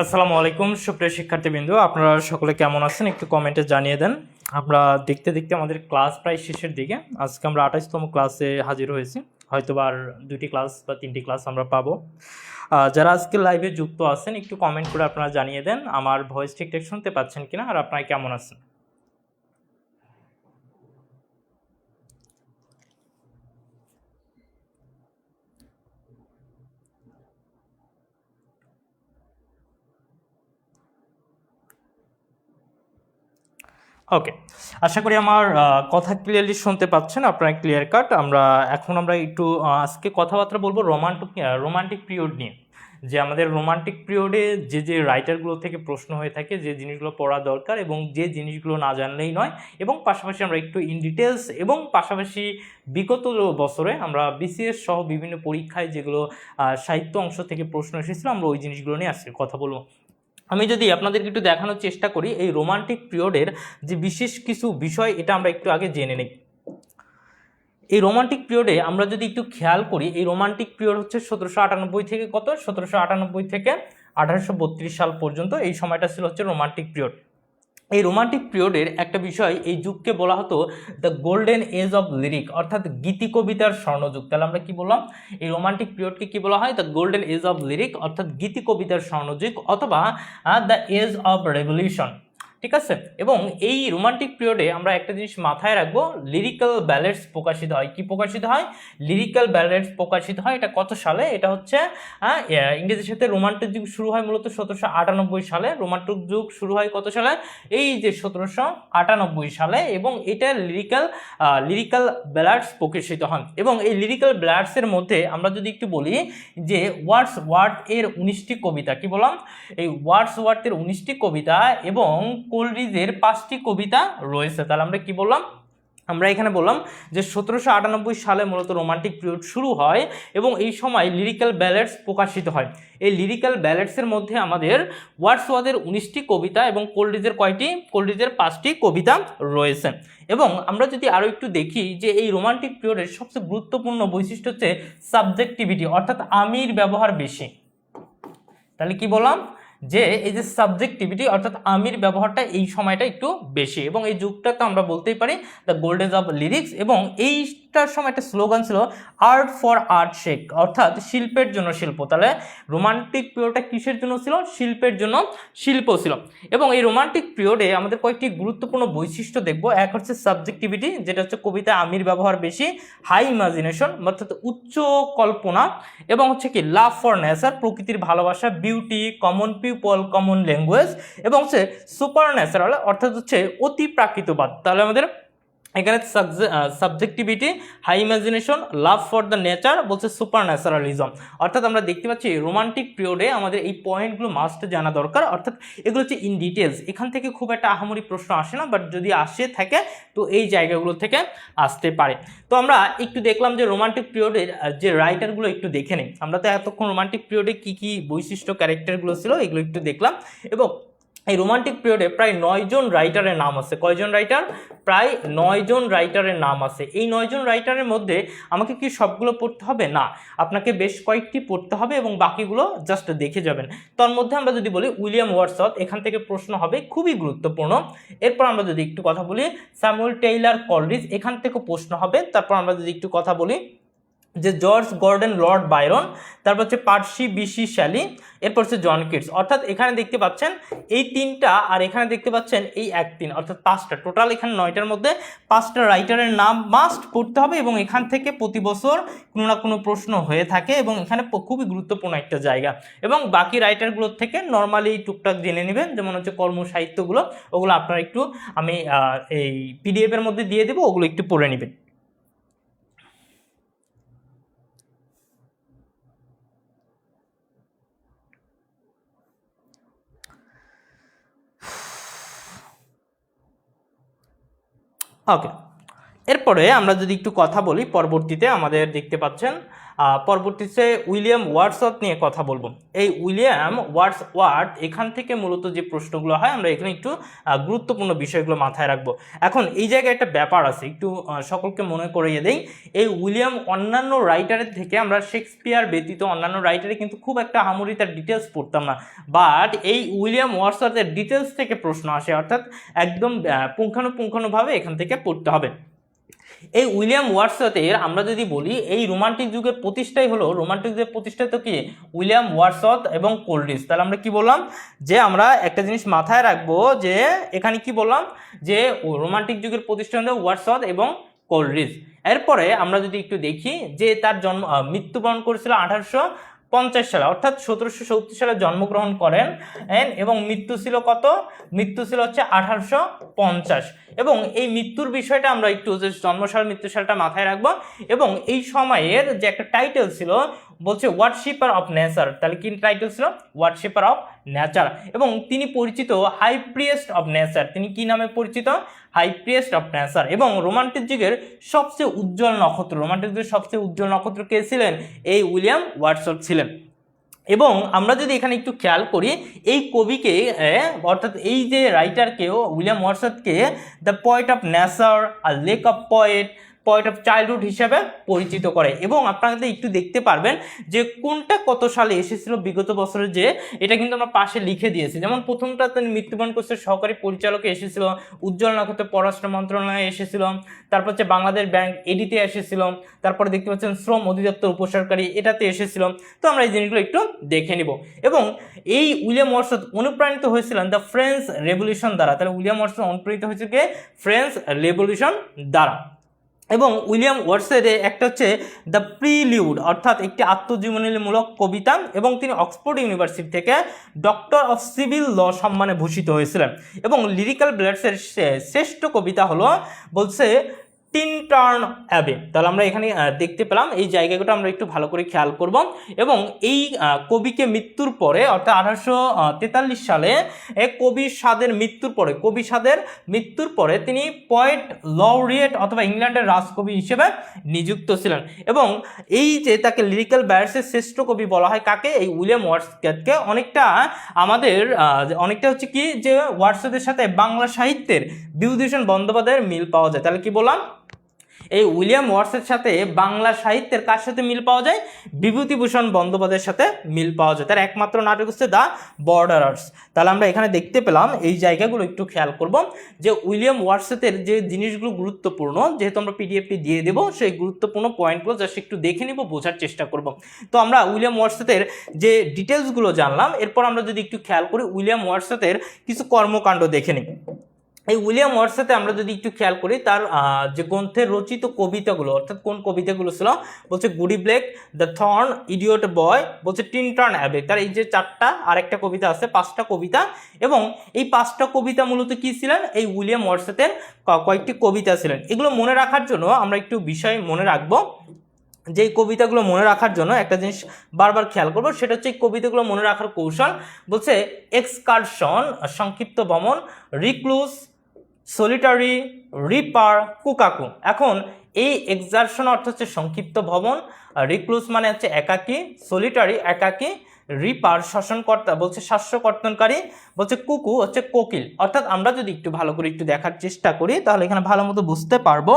আসসালামু আলাইকুম সুপ্রিয় শিক্ষার্থীবৃন্দ, আপনারা সকলে কেমন আছেন একটু কমেন্টে জানিয়ে দেন। আমরা দেখতে দেখতে আমাদের ক্লাস প্রায় শেষের দিকে। আজকে আমরা 28তম ক্লাসে হাজির হয়েছি। হয়তোবা আর 2টি ক্লাস বা 3টি ক্লাস আমরা পাবো। যারা আজকে লাইভে যুক্ত আছেন একটু কমেন্ট করে আপনারা জানিয়ে দেন আমার ভয়েস ঠিকঠাক শুনতে পাচ্ছেন কিনা আর আপনারা কেমন আছেন। ওকে, আশা করি আমার কথা ক্লিয়ারলি শুনতে পাচ্ছেন, আপনারা ক্লিয়ার কাট। আমরা একটু আজকে কথাবার্তা বলবো রোমান্টিক পিরিয়ড নিয়ে। যে আমাদের রোমান্টিক পিরিয়ডে যে রাইটারগুলো থেকে প্রশ্ন হয়ে থাকে, যে জিনিসগুলো পড়া দরকার এবং যে জিনিসগুলো না জানলেই নয়, এবং পাশাপাশি আমরা একটু ইন ডিটেলস এবং পাশাপাশি বিগত বছরে আমরা বিসিএস সহ বিভিন্ন পরীক্ষায় যেগুলো সাহিত্য অংশ থেকে প্রশ্ন এসেছিল আমরা ওই জিনিসগুলো নিয়ে আজকে কথা বলবো। আমি যদি আপনাদেরকে একটু দেখানোর চেষ্টা করি এই রোমান্টিক পিরিয়ডের যে বিশেষ কিছু বিষয়, এটা আমরা একটু আগে জেনে নিই। এই রোমান্টিক পিরিয়ডে আমরা যদি একটু খেয়াল করি, এই রোমান্টিক পিরিয়ড হচ্ছে 1798 থেকে 1798 থেকে 1832 সাল পর্যন্ত এই সময়টা ছিল হচ্ছে রোমান্টিক পিরিয়ড। এই রোমান্টিক পিরিয়ডের একটা বিষয়, এই যুগকে বলা হতো the golden age of lyric, অর্থাৎ গীতি কবিতার স্বর্ণযুগ। তাহলে আমরা কি বললাম, এই রোমান্টিক পিরিয়ডকে কি বলা হয়? The golden age of lyric, অর্থাৎ গীতি কবিতার স্বর্ণযুগ, অথবা দ্য এজ অফ রেভলিউশন। ঠিক আছে। এবং এই রোমান্টিক পিরিয়ডে আমরা একটা জিনিস মাথায় রাখবো, লিরিক্যাল ব্যালেডস প্রকাশিত হয়। কি প্রকাশিত হয়? লিরিক্যাল ব্যালেডস প্রকাশিত হয়। এটা কত সালে? এটা হচ্ছে ইংরেজির সাথে রোমান্টিক যুগ শুরু হয় মূলত 1798 সালে। রোমান্টিক যুগ শুরু হয় কত সালে? এই যে 1798 সালে। এবং এটা লিরিক্যাল ব্যালাডস প্রকাশিত হন। এবং এই লিরিক্যাল ব্যালাডসের মধ্যে আমরা যদি একটু বলি যে ওয়ার্ডসওয়ার্থ এর 19টি কবিতা, কি বললাম, এই ওয়ার্ডসওয়ার্থ এর 19টি কবিতা এবং কোলরিজের 5টি কবিতা রয়েছে। তাহলে আমরা কি বললাম? আমরা এখানে বললাম যে 1798 সালে মূলত রোমান্টিক পিরিয়ড শুরু হয় এবং এই সময় লিরিক্যাল ব্যালেডস প্রকাশিত হয়। এই লিরিক্যাল ব্যালেডসের মধ্যে আমাদের ওয়ার্ডসওয়ার্থের 19টি কবিতা এবং কোলরিজের কয়টি? কোলরিজের 5টি কবিতা রয়েছে। এবং আমরা যদি আরও একটু দেখি যে এই রোমান্টিক পিরিয়ডের সবচেয়ে গুরুত্বপূর্ণ বৈশিষ্ট্য হচ্ছে সাবজেক্টিভিটি, অর্থাৎ আমির ব্যবহার বেশি। তাহলে কি বললাম যে এই যে সাবজেক্টিভিটি অর্থাৎ আমির ব্যবহারটা এই সময়টা একটু বেশি, এবং এই যুগটা তো আমরা বলতেই পারি দ্য গোল্ডেন অফ লিরিক্স। এবং এইটার সময় একটা স্লোগান ছিল আর্ট ফর আর্ট শেক, অর্থাৎ শিল্পের জন্য শিল্প। তাহলে রোমান্টিক পিরিয়ডটা কিসের জন্য ছিল? শিল্পের জন্য শিল্প ছিল। এবং এই রোমান্টিক পিরিয়ডে আমাদের কয়েকটি গুরুত্বপূর্ণ বৈশিষ্ট্য দেখবো। এক হচ্ছে সাবজেক্টিভিটি, যেটা হচ্ছে কবিতায় আমির ব্যবহার বেশি। হাই ইমাজিনেশন, অর্থাৎ উচ্চ কল্পনা। এবং হচ্ছে কি লাভ ফর নেচার, প্রকৃতির ভালোবাসা। Beauty, common people, common language. এবং হচ্ছে সুপার ন্যাচারাল, অর্থাৎ হচ্ছে অতি প্রাকৃতবাদ। তাহলে আমাদের এখানে subjectivity, high imagination, love for the nature, বলছে সুপার ন্যাচারালিজম। অর্থাৎ আমরা দেখতে পাচ্ছি রোমান্টিক পিরিয়ডে আমাদের এই পয়েন্টগুলো মাস্ট জানা দরকার। অর্থাৎ এগুলো হচ্ছে ইন ডিটেলস। এখান থেকে খুব একটা আহামরি প্রশ্ন আসে না, বাট যদি আসে থাকে তো এই জায়গাগুলো থেকে আসতে পারে। তো আমরা একটু দেখলাম যে রোমান্টিক পিরিয়ডের যে রাইটারগুলো একটু দেখে নিই। আমরা তো এতক্ষণ রোমান্টিক পিরিয়ডে কী কী বৈশিষ্ট্য ক্যারেক্টারগুলো ছিল এগুলো একটু দেখলাম। এবং এই রোমান্টিক পিরিয়ডে প্রায় 9 জন রাইটারের নাম আছে। কয়জন রাইটার? প্রায় 9 জন রাইটারের নাম আছে। এই 9 জন রাইটারের মধ্যে আমাকে কি সবগুলো পড়তে হবে? না, আপনাকে বেশ কয়েকটি পড়তে হবে এবং বাকিগুলো জাস্ট দেখে যাবেন। তার মধ্যে আমরা যদি বলি উইলিয়াম ওয়ার্ডসওয়ার্থ, এখান থেকে প্রশ্ন হবে, খুবই গুরুত্বপূর্ণ। এরপর আমরা যদি একটু কথা বলি স্যামুয়েল টেইলর কলরিজ, এখান থেকেও প্রশ্ন হবে। তারপর আমরা যদি একটু কথা বলি যে জর্জ গর্ডন লর্ড বায়রন, তারপর হচ্ছে পার্সি বিসি শ্যালি, এরপর হচ্ছে জন কিটস। অর্থাৎ এখানে দেখতে পাচ্ছেন এই 3টা, আর এখানে দেখতে পাচ্ছেন এই 1 3, অর্থাৎ 5টা। টোটাল এখানে 9টার মধ্যে 5টা রাইটারের নাম মাস্ট পড়তে হবে। এবং এখান থেকে প্রতি বছর কোনো না কোনো প্রশ্ন হয়ে থাকে এবং এখানে খুবই গুরুত্বপূর্ণ একটা জায়গা। এবং বাকি রাইটারগুলোর থেকে নর্মালি টুকটাক জেনে নেবেন, যেমন হচ্ছে কর্ম সাহিত্যগুলো, ওগুলো আপনারা একটু আমি এই পিডিএফের মধ্যে দিয়ে দেবো, ওগুলো একটু পড়ে নেবেন। ওকে, এরপরে আমরা যদি একটু কথা বলি পরবর্তীতে আমাদের দেখতে পাচ্ছেন পরবর্তীতে উইলিয়াম ওয়ার্ডসওয়ার্থ নিয়ে কথা বলবো। এই উইলিয়াম ওয়ার্ডসওয়ার্থ এখান থেকে মূলত যে প্রশ্নগুলো হয় আমরা এখানে একটু গুরুত্বপূর্ণ বিষয়গুলো মাথায় রাখবো। এখন এই জায়গায় একটা ব্যাপার আছে, একটু সকলকে মনে করিয়ে দেই। এই উইলিয়াম অন্যান্য রাইটারের থেকে, আমরা শেক্সপিয়ার ব্যতীত অন্যান্য রাইটারে কিন্তু খুব একটা আহামরি তার ডিটেলস পড়তাম না, বাট এই উইলিয়াম ওয়ার্ডসওয়ার্থের ডিটেলস থেকে প্রশ্ন আসে, অর্থাৎ একদম পুঙ্খানুপুঙ্খানুভাবে এখান থেকে পড়তে হবে। এই উইলিয়াম ওয়ার্ডসওয়ার্থের আমরা যদি বলি এই রোমান্টিক যুগের প্রতিষ্ঠাই হলো, রোমান্টিক যুগের প্রতিষ্ঠা তো কি উইলিয়াম ওয়ার্ডসওয়ার্থ এবং কোলরিজ। তাহলে আমরা কি বললাম যে আমরা একটা জিনিস মাথায় রাখবো যে এখানে কি বললাম যে রোমান্টিক যুগের প্রতিষ্ঠা হলো ওয়ার্ডসওয়ার্থ এবং কোলরিজ। এরপরে আমরা যদি একটু দেখি যে তার মৃত্যুবরণ করেছিল 1850 সালে, অর্থাৎ 1770 সালে জন্মগ্রহণ করেন এবং মৃত্যু ছিল কত? মৃত্যু ছিল হচ্ছে 1850। এবং এই মৃত্যুর বিষয়টা আমরা একটু যে জন্মসাল মৃত্যুসালটা মাথায় রাখবো। এবং এই সময়ের যে একটা টাইটেল ছিল বলছে ওয়ার্শিপার অফ নেচার। তাহলে কি টাইটেল ছিল? Worshipper of nature. এবং তিনি পরিচিত হাই প্রিয়েস্ট অফ নেচার। তিনি কি নামে পরিচিত? High priest of nature. এবং রোমান্টিক যুগের সবচেয়ে উজ্জ্বল নক্ষত্র, রোমান্টিক যুগের সবচেয়ে উজ্জ্বল নক্ষত্র কে ছিলেন? এই উইলিয়াম ওয়ার্ডসওয়ার্থ ছিলেন। এবং আমরা যদি এখানে একটু খেয়াল করি এই কবিকে অর্থাৎ এই যে রাইটারকেও উইলিয়াম ওয়ার্ডসওয়ার্থকে দ্য পয়েট অফ নেচার আর lake of poet of childhood হিসাবে পরিচিত করে। এবং আপনাদের একটু দেখতে পারবেন যে কোনটা কত সালে এসেছিল বিগত বছরে, যে এটা কিন্তু আমরা পাশে লিখে দিয়েছি। যেমন প্রথমটা তিনি মৃত্যুবরণ করছে সহকারী পরিচালকে এসেছিল, উজ্জ্বল নক্ষত্র পররাষ্ট্র মন্ত্রণালয়ে এসেছিল, তারপর হচ্ছে বাংলাদেশ ব্যাংক এডিতে এসেছিল, তারপরে দেখতে পাচ্ছেন শ্রম অধিদপ্তর উপসরকারি এটাতে এসেছিল। তো আমরা এই জিনিসগুলো একটু দেখে নিব। এবং এই উইলিয়াম ওয়ার্ডসওয়ার্থ অনুপ্রাণিত হয়েছিলেন দ্য ফ্রেঞ্চ রেভলিউশন দ্বারা। তাহলে উইলিয়াম ওয়ার্ডসওয়ার্থ অনুপ্রাণিত হয়েছিল কে? ফ্রেঞ্চ রেভলিউশন দ্বারা। এবং উইলিয়াম ওয়ার্ডসওয়ার্থের একটা হচ্ছে দ্য প্রিলিউড, অর্থাৎ একটি আত্মজীবনীমূলক কবিতা। এবং তিনি অক্সফোর্ড ইউনিভার্সিটি থেকে ডক্টর অফ সিভিল ল সম্মানে ভূষিত হয়েছিলেন। এবং লিরিক্যাল ব্যালেডসের শ্রেষ্ঠ কবিতা হলো বলছে টিনটার্ন অ্যাবে। তাহলে আমরা এখানে দেখতে পেলাম এই জায়গাগুলো আমরা একটু ভালো করে খেয়াল করব। এবং এই কবিকে মৃত্যুর পরে অর্থাৎ 1843 সালে কবি সাদের মৃত্যুর পরে তিনি পয়েট লরিয়েট অথবা ইংল্যান্ডের রাজকবি হিসেবে নিযুক্ত ছিলেন। এবং এই যে তাকে লিরিক্যাল ব্যালেডসের শ্রেষ্ঠ কবি বলা হয় কাকে? এই উইলিয়াম ওয়ার্ডসওয়ার্থকে। অনেকটা হচ্ছে কি যে ওয়ার্ডসওয়ার্থের সাথে বাংলা সাহিত্যের বিভূতিভূষণ বন্দ্যোপাধ্যায়ের মিল পাওয়া যায়। তাহলে কি বললাম? এই উইলিয়াম ওয়ার্ডসওয়ার্থের সাথে বাংলা সাহিত্যের কার সাথে মিল পাওয়া যায়? বিভূতিভূষণ বন্দ্যোপাধ্যায়ের সাথে মিল পাওয়া যায়। তার একমাত্র নাটক হচ্ছে দ্য বর্ডারার্স। তাহলে আমরা এখানে দেখতে পেলাম এই জায়গাগুলো একটু খেয়াল করব যে উইলিয়াম ওয়ার্ডসওয়ার্থের যে জিনিসগুলো গুরুত্বপূর্ণ, যেহেতু আমরা পিডিএফটি দিয়ে দেবো, সেই গুরুত্বপূর্ণ পয়েন্টগুলো জাস্ট একটু দেখে নিব, বোঝার চেষ্টা করব। তো আমরা উইলিয়াম ওয়ার্ডসওয়ার্থের যে ডিটেলসগুলো জানলাম, এরপর আমরা যদি একটু খেয়াল করি উইলিয়াম ওয়ার্ডসওয়ার্থের কিছু কর্মকাণ্ড দেখে নিই। এই উইলিয়াম ওয়ার্ডসওয়ার্থে আমরা যদি একটু খেয়াল করি তার যে গ্রন্থের রচিত কবিতাগুলো, অর্থাৎ কোন কবিতাগুলো ছিল, বলছে গুডি ব্লেক, দ্য থর্ন, ইডিয়ট বয়, বলছে টিনটার্ন অ্যাবে। তার এই যে 4টা আরেকটা কবিতা আছে, 5টা কবিতা। এবং এই 5টা কবিতা মূলত কি ছিলেন? এই উইলিয়াম ওয়ার্ডসওয়ার্থের কয়েকটি কবিতা ছিলেন। এগুলো মনে রাখার জন্য আমরা একটু বিষয় মনে রাখবো। যে কবিতাগুলো মনে রাখার জন্য একটা জিনিস বারবার খেয়াল করবো, সেটা হচ্ছে এই কবিতাগুলো মনে রাখার কৌশল। বলছে এক্সকারশন সংক্ষিপ্ত ভ্রমণ, রিক্লুস, সলিটারি, রিপার, কুকাকু। এখন এই এক্সারশন অর্থ হচ্ছে সংক্ষিপ্ত ভ্রমণ, রিক্লুস মানে হচ্ছে একাকী, সলিটারি একাকী, রিপার শাসনকর্তা বলছে শাস্যকর্তনকারী, বলছে কুকু হচ্ছে কোকিল। অর্থাৎ আমরা যদি একটু ভালো করে একটু দেখার চেষ্টা করি তাহলে এখানে ভালো মতো বুঝতে পারবো।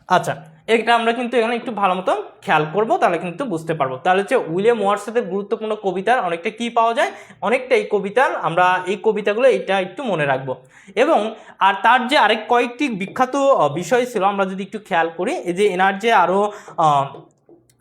আচ্ছা, এটা আমরা কিন্তু এখানে একটু ভালো মতো খেয়াল করব, তাহলে কিন্তু বুঝতে পারবো। তাহলে হচ্ছে উইলিয়াম ওয়ার্ডসওয়ার্থের গুরুত্বপূর্ণ কবিতার অনেকটা কি পাওয়া যায়, অনেকটা এই কবিতার আমরা এই কবিতাগুলো এটা একটু মনে রাখবো। এবং আর তার যে আরেক কয়েকটি বিখ্যাত বিষয় ছিল আমরা যদি একটু খেয়াল করি, এই যে এনার যে আরও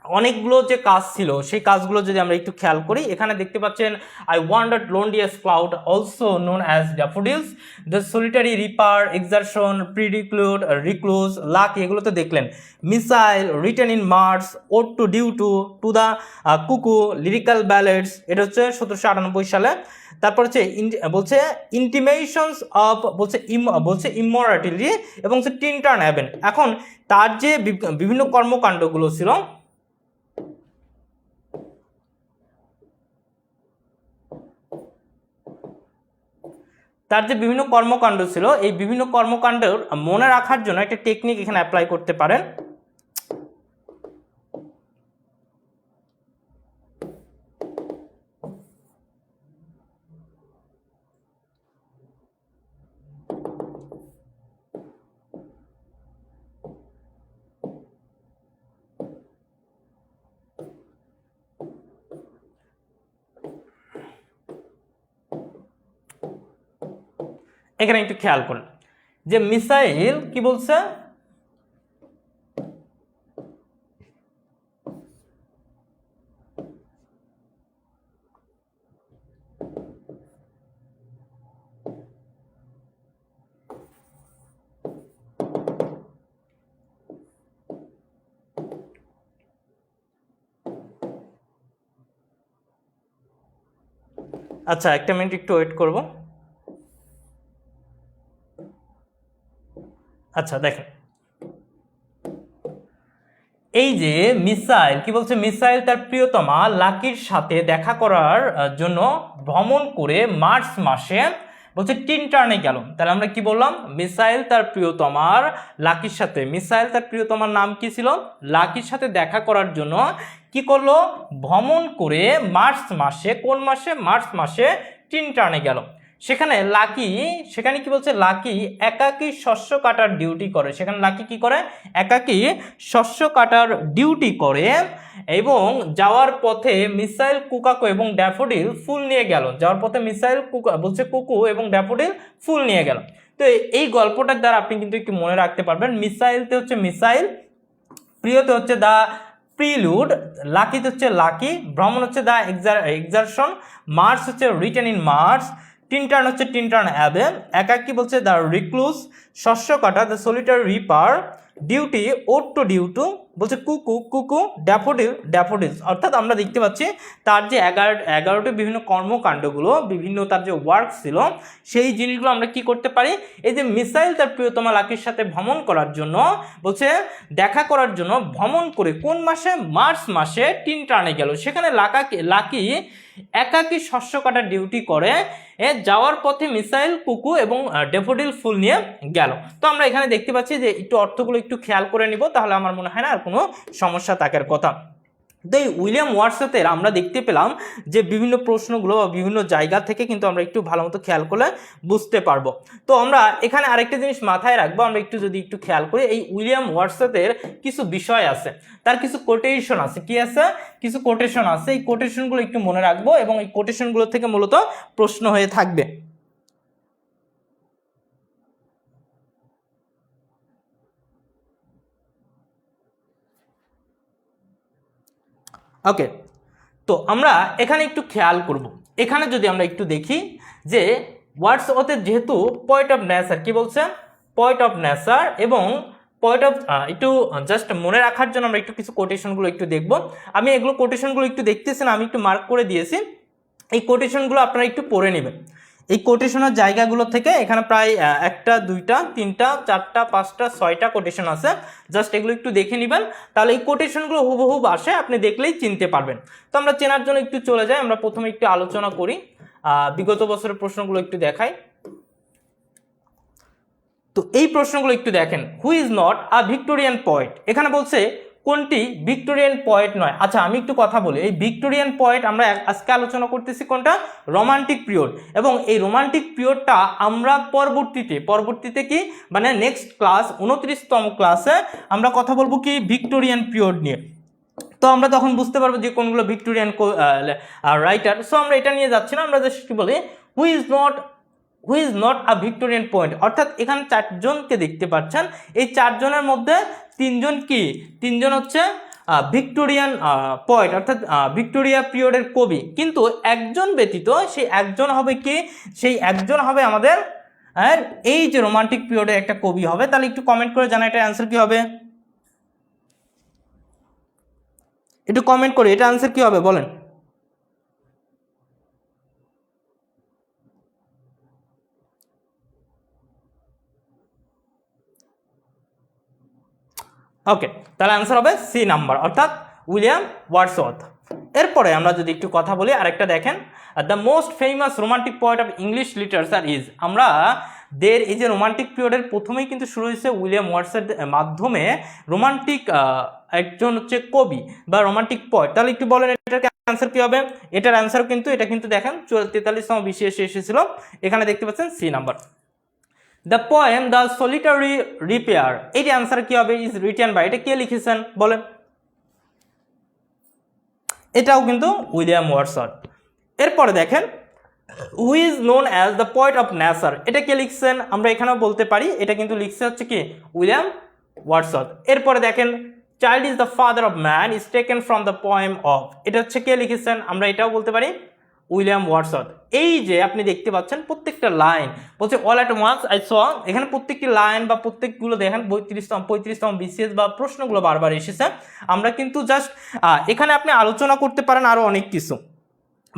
অনেকগুলো যে কাজ ছিল সেই কাজগুলো যদি আমরা একটু খেয়াল করি, এখানে দেখতে পাচ্ছেন I wandered lonely as cloud also known as daffodils, the solitary reaper, excursion, prelude, recluse, luck, এগুলো তো দেখলেন। Michael, written in March, ode to due to the cuckoo, lyrical ballads, এটা হচ্ছে 1798 সালে। তারপর হচ্ছে বলছে ইন্টিমেশনস অফ বলছে ইমমরালিটি এবং হচ্ছে টিনটার্ন অ্যাবেন। এখন তার যে বিভিন্ন কর্মকাণ্ডগুলো ছিল তার যে বিভিন্ন কর্মকাণ্ড ছিল, এই বিভিন্ন কর্মকাণ্ড মনে রাখার জন্য একটা টেকনিক এখানে অ্যাপ্লাই করতে পারেন। এখানে একটু খেয়াল করুন যে মিসাইল কি বলছে, আচ্ছা একটা মিনিট একটু ওয়েট করব। আচ্ছা দেখেন, এই যে মিসাইল কি বলছে, মিসাইল তার প্রিয়তমা লাকির সাথে দেখা করার জন্য ভ্রমণ করে মার্চ মাসে বলছে টিনটার্নে গেল। তাহলে আমরা কি বললাম, মিসাইল তার প্রিয়তমার লাকির সাথে, মিসাইল তার প্রিয়তমার নাম কি ছিল, লাকির সাথে দেখা করার জন্য কি করলো, ভ্রমণ করে মার্চ মাসে, কোন মাসে, মার্চ মাসে টিনটার্নে গেল। সেখানে লাকি, সেখানে কি বলছে, লাকি একাকী শস্য কাটার ডিউটি করে। সেখানে লাকি কি করে, একাকী শস্য কাটার ডিউটি করে এবং যাওয়ার পথে মিসাইল কুকাকো এবং ড্যাফোডিল ফুল নিয়ে গেল। যাওয়ার পথে মিসাইল বলছে কুকু এবং ড্যাফোডিল ফুল নিয়ে গেল। তো এই গল্পটার দ্বারা আপনি কিন্তু একটু মনে রাখতে পারবেন, মিসাইলতে হচ্ছে মিসাইল, প্রিয়তে হচ্ছে দা প্রিলুড, লাকিতে হচ্ছে লাকি, ভ্রমণ হচ্ছে দা এক্সারশন, মার্চ হচ্ছে রিটেন ইন মার্চ, টিনটার্ন হচ্ছে টিনটার্ন অ্যাবে, একাকী বলছে দ্য রিক্লুস, শস্য কাটা the solitary reaper, duty ode to due to বলছে কুকু কুকু, ড্যাফোডিল ড্যাফোডিলস। অর্থাৎ আমরা দেখতে পাচ্ছি তার যে 11টি বিভিন্ন কর্মকাণ্ডগুলো, বিভিন্ন তার যে ওয়ার্ক ছিল, সেই জিনিসগুলো আমরা কি করতে পারি, এই যে মিসাইল তার প্রিয়তমা লাকির সাথে ভ্রমণ করার জন্য বলছে দেখা করার জন্য ভ্রমণ করে কোন মাসে, মার্চ মাসে টিনটার্নে গেল। সেখানে লাকি একাকী শস্য কাটার ডিউটি করে, যাওয়ার পথে মিসাইল কুকু এবং ড্যাফোডিল ফুল নিয়ে গেল। তো আমরা এখানে দেখতে পাচ্ছি যে একটু অর্থগুলো একটু খেয়াল করে নিব, তাহলে আমার মনে হয় না আর কোনো সমস্যা থাকার কথা। তো এই উইলিয়াম ওয়ার্ডসওয়ার্থের আমরা দেখতে পেলাম যে বিভিন্ন প্রশ্নগুলো বা বিভিন্ন জায়গা থেকে কিন্তু আমরা একটু ভালো মতো খেয়াল করলে বুঝতে পারবো। তো আমরা এখানে আরেকটা জিনিস মাথায় রাখবো, আমরা যদি একটু খেয়াল করি, এই উইলিয়াম ওয়ার্ডসওয়ার্থের কিছু বিষয় আছে, তার কিছু কোটেশন আছে, কি আছে, কিছু কোটেশন আছে। এই কোটেশনগুলো একটু মনে রাখবো এবং এই কোটেশনগুলো থেকে মূলত প্রশ্ন হয়ে থাকবে। ওকে, তো আমরা এখানে একটু খেয়াল করব। এখানে যদি আমরা একটু দেখি যে ওয়ার্ডসওয়ার্থের যেহেতু পয়েন্ট অফ নেচার, কি বলছে, পয়েন্ট অফ নেচার এবং পয়েন্ট অফ, একটু জাস্ট মনে রাখার জন্য আমরা একটু কিছু কোটেশনগুলো একটু দেখব। আমি এগুলো কোটেশনগুলো একটু দেখতেছি না, আমি একটু মার্ক করে দিয়েছি, এই কোটেশনগুলো আপনারা একটু পড়ে নেবেন। এই কোটেশনের জায়গাগুলো থেকে এখানে প্রায় 1টা 2টা 3টা 4টা 5টা 6টা কোটেশন আছে, জাস্ট এগুলো একটু দেখে নেবেন, তাহলে এই কোটেশনগুলো হুবহু আসে, আপনি দেখলেই চিনতে পারবেন। তো আমরা চেনার জন্য একটু চলে যাই, আমরা প্রথমে একটু আলোচনা করি, বিগত বছরের প্রশ্নগুলো একটু দেখাই। তো এই প্রশ্নগুলো একটু দেখেন, who is not a Victorian poet, এখানে বলছে কোনটি ভিক্টোরিয়ান পয়েট নয়। আচ্ছা আমি একটু কথা বলি, এই ভিক্টোরিয়ান পয়েট আমরা আজকে আলোচনা করতেছি কোনটা, রোমান্টিক পিরিয়ড, এবং এই রোমান্টিক পিরিয়ডটা আমরা পরবর্তীতে কি মানে নেক্সট ক্লাস 29তম ক্লাসে আমরা কথা বলবো কি ভিক্টোরিয়ান পিরিয়ড নিয়ে। তো আমরা তখন বুঝতে পারবো যে কোনগুলো ভিক্টোরিয়ান রাইটার। সো আমরা এটা নিয়ে যাচ্ছি না, আমরা জাস্ট কি বলি, who is not a Victorian point, অর্থাৎ এখানে 4জনকে দেখতে পাচ্ছেন, এই 4জনের মধ্যে 3জন কি, 3জন হচ্ছে ভিক্টোরিয়ান পয়েট, অর্থাৎ ভিক্টোরিয়া পিরিয়ডের কবি, কিন্তু একজন ব্যতীত, সেই একজন হবে কি, সেই একজন হবে আমাদের এই যে রোমান্টিক পিরিয়ডের একটা কবি হবে। তাহলে একটু কমেন্ট করে জানা এটা অ্যান্সার কি হবে, একটু কমেন্ট করে এটা অ্যান্সার কি হবে বলেন। ওকে, তাহলে অ্যান্সার হবে সি নাম্বার, অর্থাৎ উইলিয়াম ওয়ার্ডসওয়ার্থ। এরপরে আমরা যদি একটু কথা বলি আরেকটা দেখেন, the most famous romantic poet of English literature is, আমরা এই যে রোমান্টিক পিরিয়ডের প্রথমেই কিন্তু শুরু হয়েছে উইলিয়াম ওয়ার্ডসের মাধ্যমে রোমান্টিক একজন হচ্ছে কবি বা রোমান্টিক পোয়েট। তাহলে একটু বলেন এটার অ্যান্সার কি হবে? এটার অ্যান্সার কিন্তু এটা কিন্তু দেখেন 43তম BCS এসেছিল, এখানে দেখতে পাচ্ছেন C number. The poem the solitary reaper, এই অ্যান্সার কি হবে? ইজ রিটেন বাই, এটা কে লিখেছেন বলেন? এটাও কিন্তু উইলিয়াম ওয়ার্ডসওয়ার্থ। এরপরে দেখেন who is known as the poet of nature, এটা কে লিখছেন? আমরা এখানেও বলতে পারি এটা কিন্তু লিখছে হচ্ছে কি উইলিয়াম ওয়ার্ডসওয়ার্থ। এরপরে দেখেন child is the father of man is taken from the poem of, এটা হচ্ছে কে লিখেছেন? আমরা এটাও বলতে পারি উইলিয়াম ওয়ার্ডসওয়ার্থ। এই যে আপনি দেখতে পাচ্ছেন প্রত্যেকটা লাইন বলছে all at once I saw, এখানে প্রত্যেকটি লাইন বা প্রত্যেকগুলো দেখেন 35তম BCS বা প্রশ্নগুলো বারবার এসেছে। আমরা কিন্তু জাস্ট এখানে আপনি আলোচনা করতে পারেন আরও অনেক কিছু,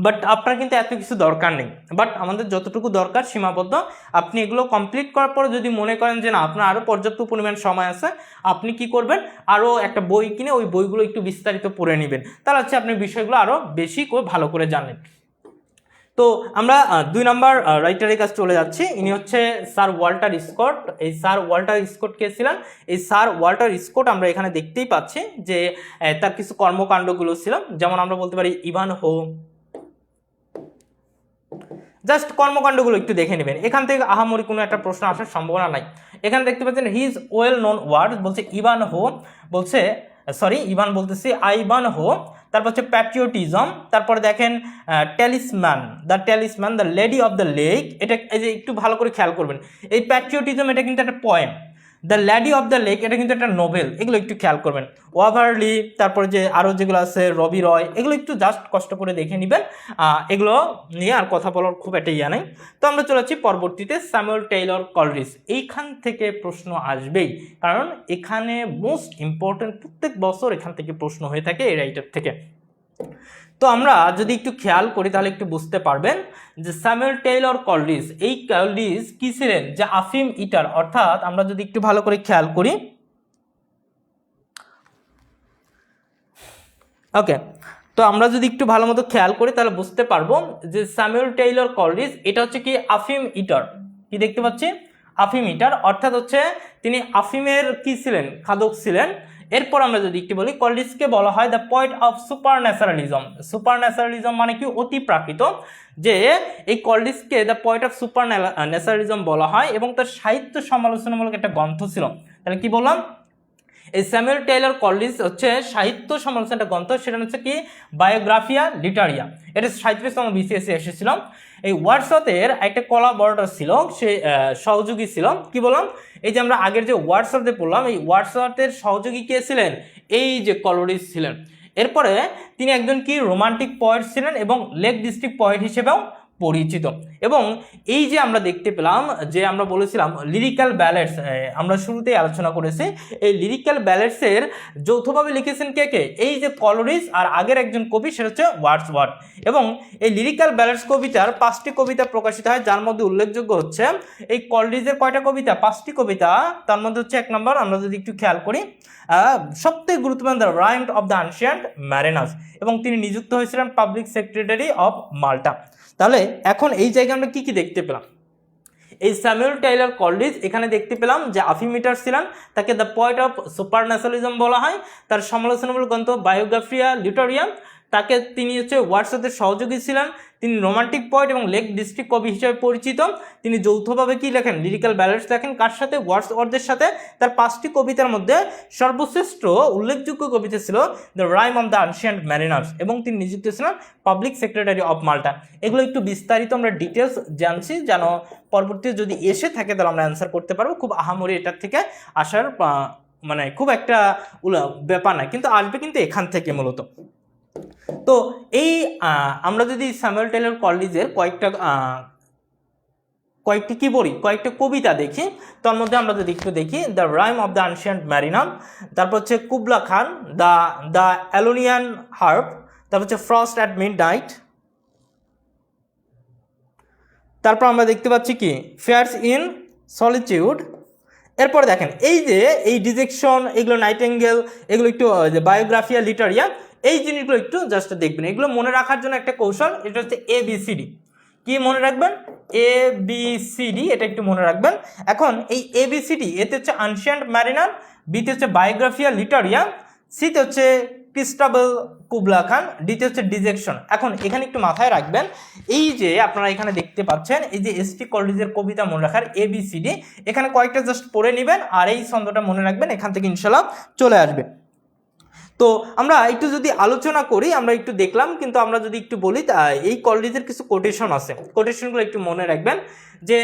বাট আপনার কিন্তু এত কিছু দরকার নেই, বাট আমাদের যতটুকু দরকার সীমাবদ্ধ। আপনি এগুলো কমপ্লিট করার পরে যদি মনে করেন যে না আপনার আরও পর্যাপ্ত পরিমাণ সময় আছে, আপনি কি করবেন আরও একটা বই কিনে ওই বইগুলো একটু বিস্তারিত পড়ে নেবেন, তাহলে হচ্ছে আপনি বিষয়গুলো আরও বেশি করে ভালো করে জানেন। তো আমরা 2 নম্বর রাইটারের কাছে চলে যাচ্ছি, ইনি হচ্ছে স্যার ওয়াল্টার স্কট। এই স্যার ওয়াল্টার স্কট কে ছিলেন? এই স্যার ওয়াল্টার স্কট আমরা এখানে দেখতেই পাচ্ছি যে তার কিছু কর্মকাণ্ডগুলো ছিল, যেমন আমরা বলতে পারি ইভান হো, জাস্ট কর্মকাণ্ডগুলো একটু দেখে নেবেন, এখান থেকে আহামরি কোনো একটা প্রশ্ন আসার সম্ভাবনা নাই। এখানে দেখতে পাচ্ছেন হিজ ওয়েল নোন ওয়ার্ড, বলছে ইভান হো, বলছে সরি ইভান বলতেছি আইভান হো, তারপর হচ্ছে প্যাট্রিয়টিজম, তারপরে দেখেন ট্যালিসম্যান, the lady of the lake, এটা এই যে একটু ভালো করে খেয়াল করবেন, এই প্যাট্রিয়টিজম এটা কিন্তু একটা poem, the lady of the lake এটা কিন্তু একটা নোভেল, এগুলো একটু খেয়াল করবেন। ওভারলি, তারপরে যে আরও যেগুলো আছে রবি রয়, এগুলো একটু জাস্ট কষ্ট করে দেখে নেবেন, এগুলো নিয়ে আর কথা বলার খুব একটা ইয়া নেই। তো আমরা চলে যাচ্ছি পরবর্তীতে স্যামুয়েল টেইলর কলরিজ, এইখান থেকে প্রশ্ন আসবেই, কারণ এখানে মোস্ট ইম্পর্টেন্ট, প্রত্যেক বছর এখান থেকে প্রশ্ন হয়ে থাকে এই রাইটার থেকে। তো আমরা যদি একটু খেয়াল করি তাহলে একটু বুঝতে পারবেন যে স্যামুয়েল টেইলর কলরিজ, এই কলরিজ কি ছিলেন? যে আফিম ইটার, অর্থাৎ আমরা যদি একটু ভালো করে খেয়াল করি, ওকে, তো আমরা যদি একটু ভালো মতো খেয়াল করি তাহলে বুঝতে পারবো যে স্যামুয়েল টেইলর কলরিজ এটা হচ্ছে কি আফিম ইটার, কি দেখতে পাচ্ছি আফিম ইটার, অর্থাৎ হচ্ছে তিনি আফিমের কি ছিলেন? খাদক ছিলেন। এরপর আমরা যদি একটু বলি কলরিজকে বলা হয় দ্য পয়েট অফ সুপারন্যাচারালিজম। সুপারন্যাচারালিজম মানে কি? অতি প্রাকৃত, যে এই কলরিজকে দ্য পয়েট অফ সুপারন্যাচারালিজম বলা হয়, এবং তার সাহিত্য সমালোচনামূলক একটা গ্রন্থ ছিল। তাহলে কি বললাম? এই স্যামুয়েল টেইলর কলরিজ হচ্ছে সাহিত্য সমালোচনা একটা গ্রন্থ, সেটা হচ্ছে কি বায়োগ্রাফিয়া লিটারিয়া, এটা 37তম BCS এসেছিল। এই ওয়ার্ডসওয়ার্থের একটা কোলাবরেটর ছিল, সে সহযোগী ছিল, কি বললাম? এই যে আমরা আগের যে ওয়ার্ডসওয়ার্থে পড়লাম, এই ওয়ার্ডসওয়ার্থের সহযোগী কে ছিলেন? এই যে কলরিজ ছিলেন। এরপরে তিনি একজন কি রোমান্টিক পোয়েট ছিলেন এবং লেক ডিস্ট্রিক্ট পোয়েট হিসেবেও পরিচিত। এবং এই যে আমরা দেখতে পেলাম যে আমরা বলেছিলাম লিরিক্যাল ব্যালেডস, আমরা শুরুতেই আলোচনা করেছি, এই লিরিক্যাল ব্যালেডসের যৌথভাবে লিখেছেন কে কে? এই যে কলরিজ আর আগের একজন কবি, সেটা হচ্ছে ওয়ার্ডসওয়ার্থ। এবং এই লিরিক্যাল ব্যালেডস কবিতার 5টি কবিতা প্রকাশিত হয়, যার মধ্যে উল্লেখযোগ্য হচ্ছে এই কলরিজের কয়টা কবিতা? 5টি কবিতা। তার মধ্যে হচ্ছে 1 নম্বর, আমরা যদি একটু খেয়াল করি, সবথেকে গুরুত্বপূর্ণ the rime of the ancient mariners, এবং তিনি নিযুক্ত হয়েছিলেন পাবলিক সেক্রেটারি অফ মাল্টা। তাহলে এখন এই জায়গায় আমরা কি কি দেখতে পেলাম? এই স্যামুয়েল টেইলর কলরিজ এখানে দেখতে পেলাম যে আফিম ইটার ছিলেন, তাকে দ্য পয়েট অফ সুপারন্যাচারালিজম বলা হয়, তার সমালোচনামূলক গ্রন্থ বায়োগ্রাফিয়া লিটারিয়া, তাকে তিনি হচ্ছে ওয়ার্ডসওয়ার্থের সহযোগী ছিলেন, তিনি রোমান্টিক পোয়েট এবং লেক ডিস্ট্রিক্ট কবি হিসেবে পরিচিত। তিনি যৌথভাবে কি লেখেন? লিরিক্যাল ব্যালেডস লেখেন, কার সাথে? ওয়ার্ডসওয়ার্থের সাথে। তার 5টি কবিতার মধ্যে সর্বশ্রেষ্ঠ উল্লেখযোগ্য কবিতা ছিল the rime of the ancient mariners, এবং তিনি নিযুক্ত ছিলেন পাবলিক সেক্রেটারি অফ মাল্টা। এগুলো একটু বিস্তারিত আমরা ডিটেলস জানছি, যেন পরবর্তীতে যদি এসে থাকে তাহলে আমরা অ্যান্সার করতে পারবো। খুব আহামরি এটার থেকে আসার মানে খুব একটা ব্যাপার না, কিন্তু আসবে কিন্তু এখান থেকে মূলত। তো এই আমরা যদি স্যামুয়েল টেইলর কলরিজের কয়েকটি কি বলি, কয়েকটা কবিতা দেখি, তার মধ্যে আমরা যদি একটু দেখি the rime of the ancient mariner, তারপর হচ্ছে Kubla Khan, the Aeolian harp, তারপর হচ্ছে ফ্রস্ট অ্যাট মিডনাইট, তারপর আমরা দেখতে পাচ্ছি কি ফেয়ার্স ইন সলিটিউড। এরপর দেখেন এই যে এই ডিজেকশন, এগুলো নাইটেঙ্গেল, এগুলো একটু বায়োগ্রাফিয়া লিটারিয়া, এই জিনিসগুলো একটু জাস্ট দেখবেন, এগুলো মনে রাখার জন্য একটা কৌশল, এটা হচ্ছে ABCD। কি মনে রাখবেন? ABCD, এটা একটু মনে রাখবেন। এখন এই ABCD, এতে হচ্ছে আনশিয়েন্ট ম্যারিনার, বিতে হচ্ছে বায়োগ্রাফিয়া লিটারিয়া, সিতে হচ্ছে ক্রিস্টাবল কুবলা খান, ডিতে হচ্ছে ডিজেকশন। এখন এখানে একটু মাথায় রাখবেন, এই যে আপনারা এখানে দেখতে পাচ্ছেন এই যে এসটি কলেজের কবিতা মনে রাখার ABCD, এখানে কয়েকটা জাস্ট পড়ে নেবেন আর এই ছন্দটা মনে রাখবেন, এখান থেকে ইনশাল্লাহ চলে আসবে। তো আমরা একটু যদি আলোচনা করি, আমরা একটু দেখলাম, কিন্তু আমরা যদি একটু বলি এই কলেজের কিছু কোটেশন আছে, কোটেশনগুলো একটু মনে রাখবেন যে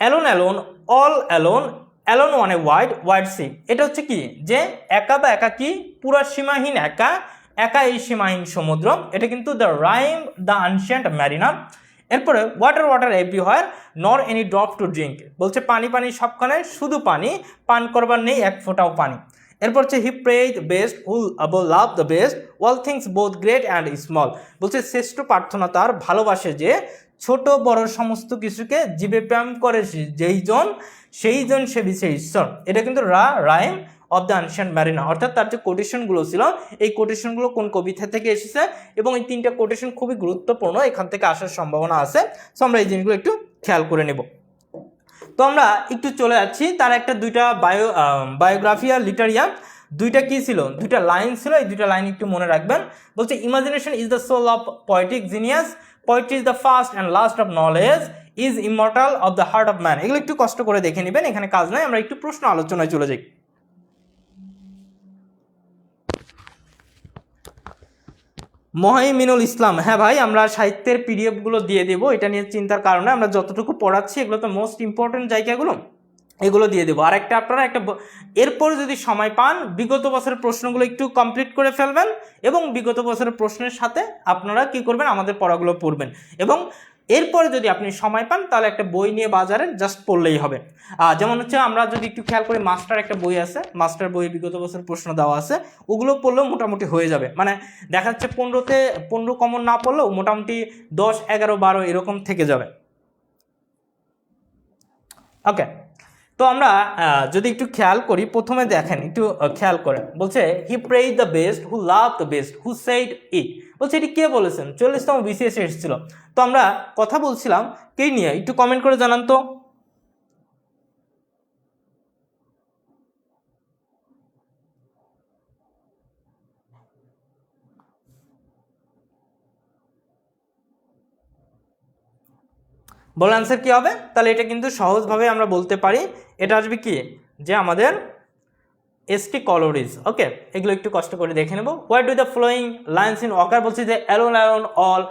alone alone, all alone, alone on a wide wide sea, এটা হচ্ছে কি যে একা বা একাকী, পুরা সীমাহীন একা, একা এই সীমাহীন সমুদ্র, এটা কিন্তু the rhyme the ancient mariner. এরপরে ওয়াটার ওয়াটার এভরিহোয়ার, নর এনি ড্রপ টু ড্রিঙ্ক, বলছে পানি পানি সবখানে, শুধু পানি, পান করবার নেই এক ফোঁটাও পানি। এরপর হচ্ছে হি প্রে দ্য বেস্ট হুল above love the best, all things both great and small, বলছে শ্রেষ্ঠ প্রার্থনা তার, ভালোবাসে যে ছোট বড় সমস্ত কিছুকে, জীবে প্রেম করে যেই জন, সেই জন সে বিছে ঈশ্বর। এটা কিন্তু rhyme of the ancient mariner, অর্থাৎ তার যে কোটেশনগুলো ছিল, এই কোটেশনগুলো কোন কবিতা থেকে এসেছে, এবং এই তিনটা কোটেশন খুবই গুরুত্বপূর্ণ, এখান থেকে আসার সম্ভাবনা আছে। সো আমরা এই জিনিসগুলো একটু খেয়াল করে নেব। তো আমরা একটু চলে যাচ্ছি, তার একটা দুইটা বায়োগ্রাফিয়া লিটারিয়া, দুইটা কি ছিল, দুইটা লাইন ছিল, এই দুইটা লাইন একটু মনে রাখবেন। বলছে imagination is the soul of poetic genius, poetry is the first and last of knowledge, is immortal of the heart of man. এগুলো একটু কষ্ট করে দেখে নেবেন, এখানে কাজ নাই, আমরা একটু প্রশ্ন আলোচনায় চলে যাই। মহিমিনুল ইসলাম, হ্যাঁ ভাই, আমরা সাহিত্যের পিডিএফগুলো দিয়ে দেবো, এটা নিয়ে চিন্তার কারণে, আমরা যতটুকু পড়াচ্ছি এগুলো তো মোস্ট ইম্পর্টেন্ট জায়গাগুলো, এগুলো দিয়ে দেবো। আর একটা আপনারা একটা এরপর যদি সময় পান, বিগত বছরের প্রশ্নগুলো একটু কমপ্লিট করে ফেলবেন, এবং বিগত বছরের প্রশ্নের সাথে আপনারা কি করবেন, আমাদের পড়াগুলো পড়বেন, এবং এরপরে যদি আপনি সময় পান তাহলে একটা বই নিয়ে বাজারে জাস্ট পড়লেই হবে। যেমন হচ্ছে আমরা যদি একটু খেয়াল করি, মাস্টার একটা বই আছে, মাস্টার বইয়ে বিগত বছরের প্রশ্ন দেওয়া আছে, ওগুলো পড়লেও মোটামুটি হয়ে যাবে। মানে দেখা যাচ্ছে 15 কমন না পড়লেও মোটামুটি 10, 11, 12 এরকম থেকে যাবে। ওকে, তো আমরা যদি একটু খেয়াল করি, প্রথমে দেখেন একটু খেয়াল করেন, বলছে he praised the best who love the best who said it, বলছে এটি কে বলেছেন, 40তম BCS এসেছিল। তো আমরা কথা বলছিলাম কে নিয়ে, একটু কমেন্ট করে জানান তো। বল অ্যান্সার কি হবে? তাহলে এটা কিন্তু সহজভাবে আমরা বলতে পারি, এটা আসবে কি যে আমাদের এসটি কলোরিজ। ওকে, এগুলো একটু কষ্ট করে দেখে নেব। What do the flowing lines in walker, বলছি যে alone alone, all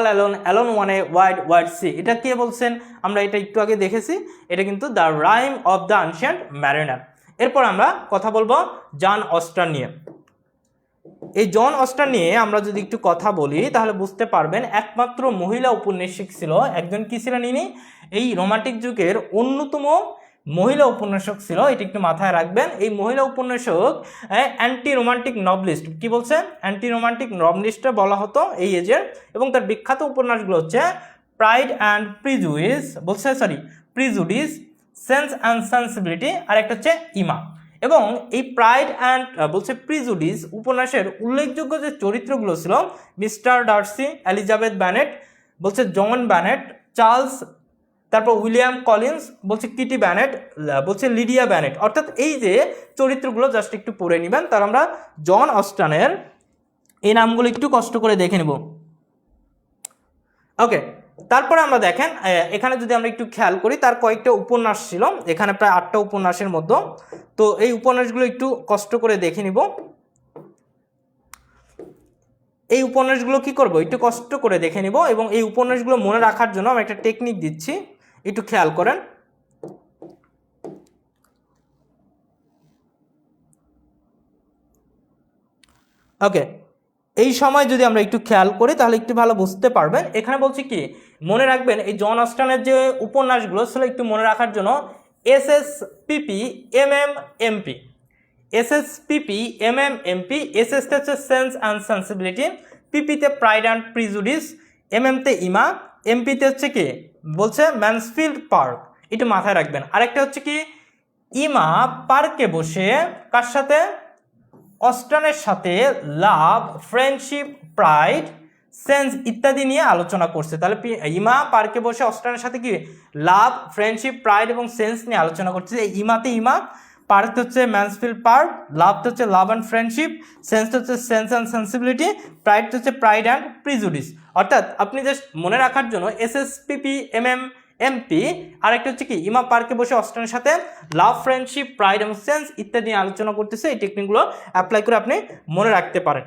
alone, alone on a wide wide sea, এটা কে বলছেন, আমরা এটা একটু আগে দেখেছি, এটা কিন্তু the rime of the ancient mariner. এরপর আমরা কথা বলবো জন অস্টার নিয়ে। এই জন অস্টার নিয়ে আমরা যদি একটু কথা বলি তাহলে বুঝতে পারবেন, একমাত্র মহিলা উপন্যাসিক ছিল একজন, কি ছিলেন ইনি, এই রোমান্টিক যুগের অন্যতম মহিলা উপন্যাসক ছিল, এটা একটু মাথায় রাখবেন। এই মহিলা উপন্যাসক অ্যান্টি রোমান্টিক নভলিস্ট, কি বলছে, অ্যান্টি রোমান্টিক নভলিস্টে বলা হতো এই এজের, এবং তার বিখ্যাত উপন্যাসগুলো হচ্ছে প্রাইড অ্যান্ড প্রিজুডিস, বলছে প্রিজুডিস, সেন্স অ্যান্ড সেন্সিবিলিটি, আর একটা হচ্ছে ইমা। এবং এই প্রাইড অ্যান্ড বলছে প্রিজুডিস উপন্যাসের উল্লেখযোগ্য যে চরিত্রগুলো ছিল, মিস্টার ডার্সি, এলিজাবেথ ব্যানেট, বলছে জন ব্যানেট, চার্লস, তারপর উইলিয়াম কলিন্স, বলছে কিটি ব্যানেট, বলছে লিডিয়া ব্যানেট, অর্থাৎ এই যে চরিত্রগুলো জাস্ট একটু পড়ে নেবেন। তার আমরা জন অস্টানের এই নামগুলো একটু কষ্ট করে দেখে নেব। ওকে, তারপরে আমরা দেখেন এখানে যদি আমরা একটু খেয়াল করি, তার কয়েকটা উপন্যাস ছিল, এখানে প্রায় 8টা উপন্যাসের মতো। তো এই উপন্যাসগুলো একটু কষ্ট করে দেখে নিব। এই উপন্যাসগুলো কি করব, একটু কষ্ট করে দেখে নিব, এবং এই উপন্যাসগুলো মনে রাখার জন্য আমি একটা টেকনিক দিচ্ছি, একটু খেয়াল করেন। ওকে, এই সময় যদি আমরা একটু খেয়াল করি তাহলে একটু ভালো বুঝতে পারবেন। এখানে বলছি কি, মনে রাখবেন এই জন অস্টানের যে উপন্যাসগুলো ছিল একটু মনে রাখার জন্য SSPP MMMP, SSPP MMMP, SSতে হচ্ছে সেন্স অ্যান্ড সেন্সিবিলিটি, পিপিতে প্রাইড অ্যান্ড প্রিজুডিস, MMতে ইমা, MPতে হচ্ছে কি বলছে ম্যানসফিল্ড পার্ক, একটু মাথায় রাখবেন। আরেকটা হচ্ছে কি, ইমা পার্কে বসে কার সাথে, অস্টানের সাথে লাভ, ফ্রেন্ডশিপ, প্রাইড, সেন্স ইত্যাদি নিয়ে আলোচনা করছে। তাহলে ইমা পার্কে বসে অস্টানের সাথে কি লাভ, ফ্রেন্ডশিপ, প্রাইড এবং সেন্স নিয়ে আলোচনা করছে। ইমাতে ইমা, পার্ক হচ্ছে ম্যান্সফিল্ড পার্ক, লাভ হচ্ছে লাভ অ্যান্ড ফ্রেন্ডশিপ, সেন্স হচ্ছে সেন্স অ্যান্ড সেন্সিবিলিটি, প্রাইড হচ্ছে প্রাইড অ্যান্ড প্রিজুডিস। অর্থাৎ আপনি জাস্ট মনে রাখার জন্য SSPP এমপি, আরেকটা হচ্ছে কি ইমা পার্কে বসে অস্টানের সাথে লাভ, ফ্রেন্ডশিপ, প্রাইড এবং সেন্স ইত্যাদি নিয়ে আলোচনা করতেছে। এই টেকনিকগুলো অ্যাপ্লাই করে আপনি মনে রাখতে পারেন।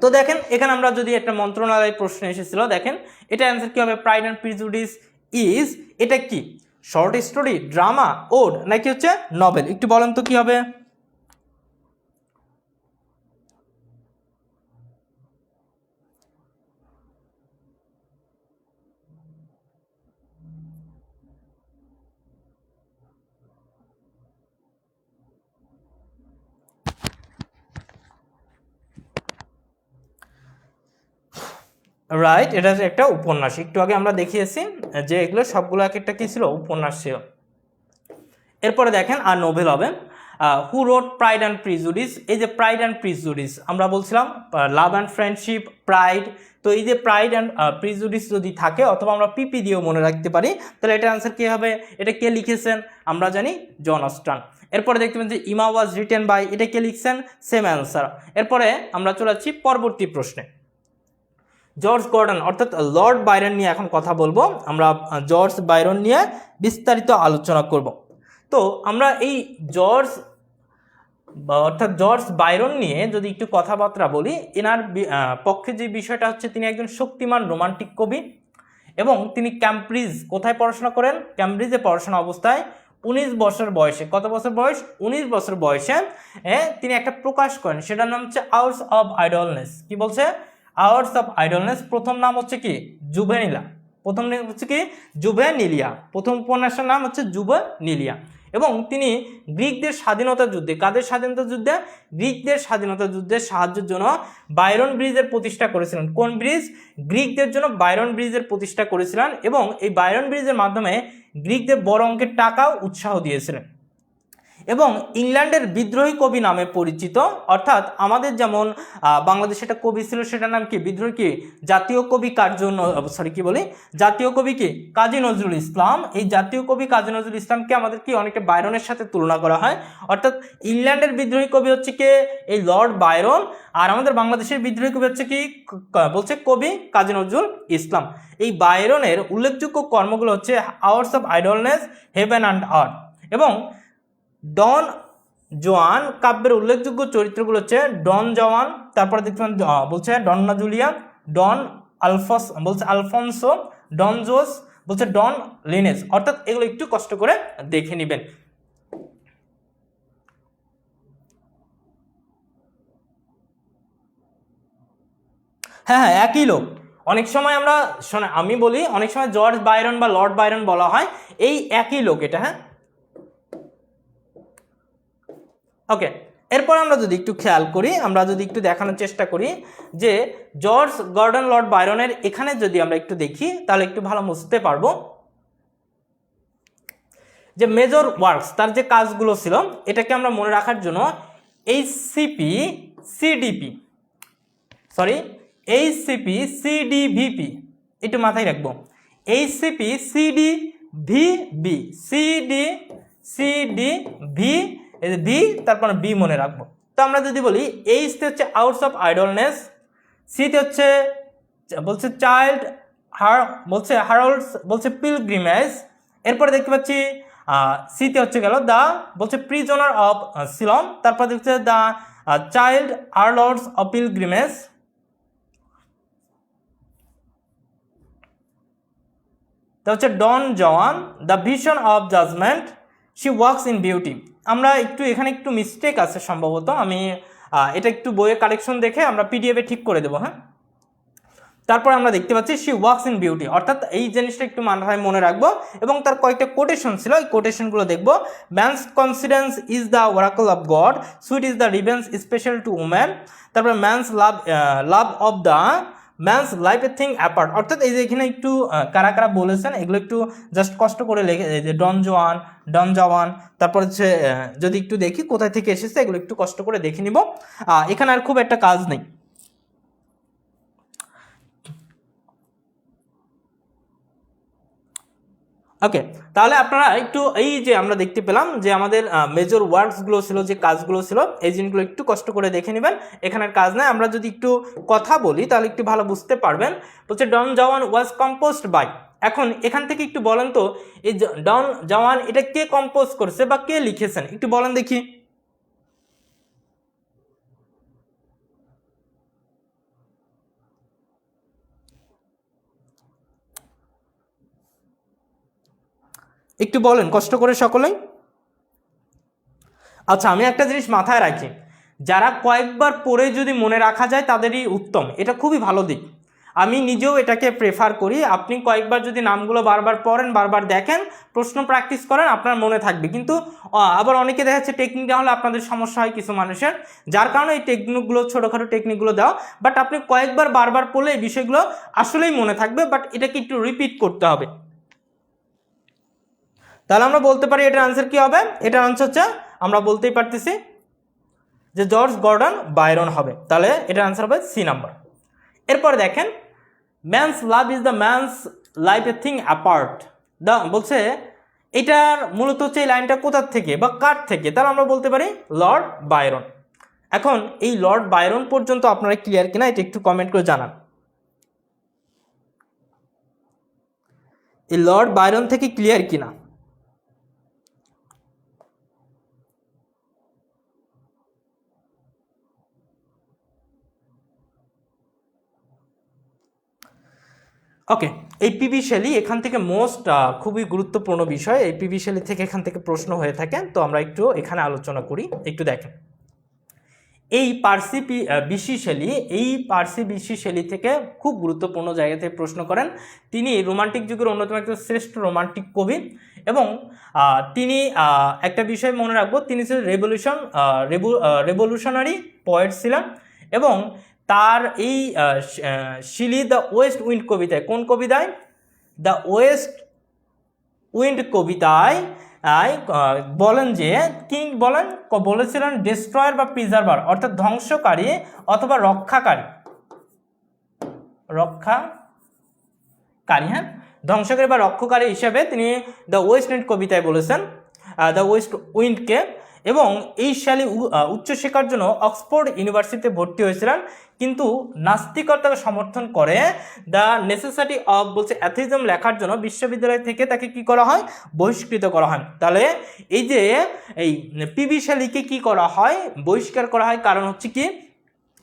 তো দেখেন এখানে আমরা যদি একটা মন্ত্রণালয় প্রশ্ন এসেছিল, দেখেন এটা অ্যান্সার কি হবে? প্রাইড অ্যান্ড প্রিজুডিস ইজ, এটা কি শর্ট স্টোরি, ড্রামা, ওড নাকি হচ্ছে নভেল? একটু বলেন তো কি হবে? রাইট, এটা একটা উপন্যাস। একটু আগে আমরা দেখিয়েছি যে এগুলো সবগুলো এক একটা কি ছিল? উপন্যাস ছিল। এরপরে দেখেন আর নোভেল হবে who wrote pride and prejudice. এই যে প্রাইড অ্যান্ড প্রিজুডিস আমরা বলছিলাম লাভ অ্যান্ড ফ্রেন্ডশিপ, প্রাইড। তো এই যে প্রাইড অ্যান্ড প্রিজুডিস যদি থাকে, অথবা আমরা পিপি দিয়েও মনে রাখতে পারি, তাহলে এটা আনসার কী হবে? এটা কে লিখেছেন? আমরা জানি জন অস্টান। এরপরে দেখতে পাচ্ছি যে ইমা ওয়াজ রিটেন বাই, এটা কে লিখছেন? Same answer. এরপরে আমরা চলে যাচ্ছি পরবর্তী প্রশ্নে। জর্জ গর্ডন অর্থাৎ লর্ড বাইরন নিয়ে এখন কথা বলবো। আমরা জর্জ বাইরন নিয়ে বিস্তারিত আলোচনা করব। তো আমরা এই জর্জ বাইরন নিয়ে যদি একটু কথাবার্তা বলি, এনার পক্ষে যে বিষয়টা হচ্ছে, তিনি একজন শক্তিমান রোমান্টিক কবি এবং তিনি ক্যামব্রিজ, কোথায় পড়াশোনা করেন? ক্যামব্রিজে পড়াশোনা অবস্থায় 19 বছর বয়সে, কত বছর বয়স? 19 বছর বয়সে তিনি একটা প্রকাশ করেন, সেটার নাম হচ্ছে আওয়ার্স অফ আইডলনেস। কি বলছে? Hours of idleness. প্রথম নাম হচ্ছে কি? জুভেনিলা। প্রথম নাম হচ্ছে কি? জুভেনিলিয়া। প্রথম উপন্যাসের নাম হচ্ছে জুভেনিলিয়া। এবং তিনি গ্রিকদের স্বাধীনতা যুদ্ধে, কাদের স্বাধীনতা যুদ্ধে? গ্রিকদের স্বাধীনতা যুদ্ধে সাহায্যের জন্য বাইরন ব্রিজের প্রতিষ্ঠা করেছিলেন। কোন ব্রিজ? গ্রিকদের জন্য বাইরন ব্রিজের প্রতিষ্ঠা করেছিলেন এবং এই বাইরন ব্রিজের মাধ্যমে গ্রিকদের বড় অঙ্কের টাকাও উৎসাহ দিয়েছিলেন। এবং ইংল্যান্ডের বিদ্রোহী কবি নামে পরিচিত, অর্থাৎ আমাদের যেমন বাংলাদেশে একটা কবি ছিল, সেটার নাম কি? বিদ্রোহী কি? জাতীয় কবি জাতীয় কবি কি? কাজী নজরুল ইসলাম। এই জাতীয় কবি কাজী নজরুল ইসলামকে আমাদের কি অনেকটা বাইরনের সাথে তুলনা করা হয়। অর্থাৎ ইংল্যান্ডের বিদ্রোহী কবি হচ্ছে কি? এই লর্ড বাইরন। আর আমাদের বাংলাদেশের বিদ্রোহী কবি হচ্ছে কি? বলছে কবি কাজী নজরুল ইসলাম। এই বাইরনের উল্লেখযোগ্য কর্মগুলো হচ্ছে hours of idleness, heaven and earth. এবং ডন জোয়ান কাব্যের উল্লেখযোগ্য চরিত্রগুলো হচ্ছে ডন জওয়ান, তারপরে দেখতে বলছে ডন্না জুলিয়া, ডন আলফনসো, ডন জোস, বলছে ডন লিনেস। অর্থাৎ এগুলো একটু কষ্ট করে দেখে নেবেন। হ্যাঁ, একই লোক। অনেক সময় আমি বলি অনেক সময় জর্জ বাইরন বা লর্ড বাইরন বলা হয়, এই একই লোক এটা। হ্যাঁ, ওকে। এরপর আমরা যদি একটু খেয়াল করি, আমরা যদি একটু দেখানোর চেষ্টা করি যে জর্জ গর্ডন লর্ড বাইরনের এখানে যদি আমরা একটু দেখি, তাহলে একটু ভালো বুঝতে পারবো যে মেজর ওয়ার্কস, তার যে কাজগুলো ছিল, এটাকে আমরা মনে রাখার জন্য HCP-CDVP একটু মাথায় রাখবো। HCP-CDVP ভি, তারপর বি মনে রাখবো। তো আমরা যদি বলি এইচতে হচ্ছে আউটস অফ আইডলনেস, সিতে হচ্ছে বলছে চাইল্ড হারোল্ডস, বলছে পিলগ্রিমেজ। এরপরে দেখতে পাচ্ছি সিতে হচ্ছে গেল দ্য, বলছে প্রিজনার অফ সিলন। তারপর দেখছে the child Harold's of pilgrimage. তা হচ্ছে Don Juan, the vision of judgement, she walks in beauty. আমরা এখানে একটু মিস্টেক আছে সম্ভবত, আমি এটা একটু বইয়ের কালেকশন দেখে আমরা পিডিএফে ঠিক করে দেবো। হ্যাঁ, তারপর আমরা দেখতে পাচ্ছি শি ওয়াক্স ইন বিউটি, অর্থাৎ এই জিনিসটা একটু মাথায় মনে রাখবো। এবং তার কয়েকটা কোটেশন ছিল, এই কোটেশনগুলো দেখবো। Man's confidence is the oracle of God, sweet is the revenge special to woman. তারপর man's love of the man's life a thing apart, অর্থাৎ এই যে এখানে একটু কারা কারা বলেছেন এগুলো একটু জাস্ট কষ্ট করে লেখে, এই যে ডন জওয়ান, তারপর হচ্ছে যদি একটু দেখি কোথায় থেকে এসেছে এগুলো একটু কষ্ট করে দেখে নিব, এখানে আর খুব একটা কাজ নেই। ওকে, তাহলে আপনারা একটু এই যে আমরা দেখতে পেলাম যে আমাদের মেজর ওয়ার্ডসগুলো ছিল, যে কাজগুলো ছিল, এই জিনিসগুলো একটু কষ্ট করে দেখে নেবেন, এখানের কাজ নাই। আমরা যদি একটু কথা বলি তাহলে একটু ভালো বুঝতে পারবেন। বলছে ডন জওয়ান ওয়াজ কম্পোজড বাই, এখন এখান থেকে একটু বলেন তো এই ডন জওয়ান এটা কে কম্পোজ করছে বা কে লিখেছেন, একটু বলেন দেখি। একটু বলেন কষ্ট করে সকলেই। আচ্ছা, আমি একটা জিনিস মাথায় রাখি, যারা কয়েকবার পড়ে যদি মনে রাখা যায় তাদেরই উত্তম, এটা খুবই ভালো দিক। আমি নিজেও এটাকে প্রেফার করি। আপনি কয়েকবার যদি নামগুলো বারবার পড়েন, বারবার দেখেন, প্রশ্ন প্র্যাকটিস করেন, আপনার মনে থাকবে। কিন্তু আবার অনেকে দেখা যাচ্ছে টেকনিক দেওয়া হলে আপনাদের সমস্যা হয় কিছু মানুষের, যার কারণে এই টেকনিকগুলো, ছোটোখাটো টেকনিকগুলো দেওয়া। বাট আপনি কয়েকবার বারবার পড়লে এই বিষয়গুলো আসলেই মনে থাকবে, বাট এটাকে একটু রিপিট করতে হবে। তাহলে আমরা বলতে পারি এটার আনসার কি হবে? এটার আনসার হচ্ছে, আমরা বলতেই পারতেছি যে জর্জ গর্ডন বায়রন হবে। তাহলে এটার আনসার হবে সি নাম্বার। এরপরে দেখেন, man's love is the man's life a thing apart, বলছে এটার মূলত হচ্ছে এই লাইনটা কোথার থেকে বা কার থেকে? তাহলে আমরা বলতে পারি লর্ড বায়রন। এখন এই লর্ড বায়রন পর্যন্ত আপনারা ক্লিয়ার কিনা এটা একটু কমেন্ট করে জানান। এই লর্ড বায়রন থেকে ক্লিয়ার কিনা? ওকে, এই পিবি শেলি এখান থেকে মোস্ট খুবই গুরুত্বপূর্ণ বিষয়। এই পিবি শেলি থেকে এখান থেকে প্রশ্ন হয়ে থাকে, তো আমরা একটু এখানে আলোচনা করি। একটু দেখেন, এই পার্সি বিশি শেলি থেকে খুব গুরুত্বপূর্ণ জায়গা থেকে প্রশ্ন করেন। তিনি রোমান্টিক যুগের অন্যতম একজন শ্রেষ্ঠ রোমান্টিক কবি, এবং তিনি একটা বিষয় মনে রাখবো, তিনি ছিলেন রেভলিউশনারি পোয়েট ছিলেন। এবং তার এই শিলি দ্য ওয়েস্ট উইন্ড কবিতায়, কোন কবিতায়? দ্য ওয়েস্ট উইন্ড কবিতায় বলেন যে কি বলেন, বলেছিলেন ডিস্ট্রয়ার বা প্রিজার্ভার, অর্থাৎ ধ্বংসকারী অথবা রক্ষাকারী, হ্যাঁ, ধ্বংসকারী বা রক্ষকারী হিসেবে তিনি দ্য ওয়েস্ট উইন্ড কবিতায় বলেছেন দ্য ওয়েস্ট উইন্ডকে। এবং এই সালে উচ্চশিক্ষার জন্য অক্সফোর্ড ইউনিভার্সিটিতে ভর্তি হয়েছিলেন, কিন্তু নাস্তিকতাকে সমর্থন করে দ্য নেসেসিটি অফ বলছে অ্যাথিজম লেখার জন্য বিশ্ববিদ্যালয় থেকে তাকে কি করা হয়? বহিষ্কৃত করা হয়। তাহলে এই যে এই পিবি শেলিকে কি করা হয়? বহিষ্কার করা হয়। কারণ হচ্ছে কি,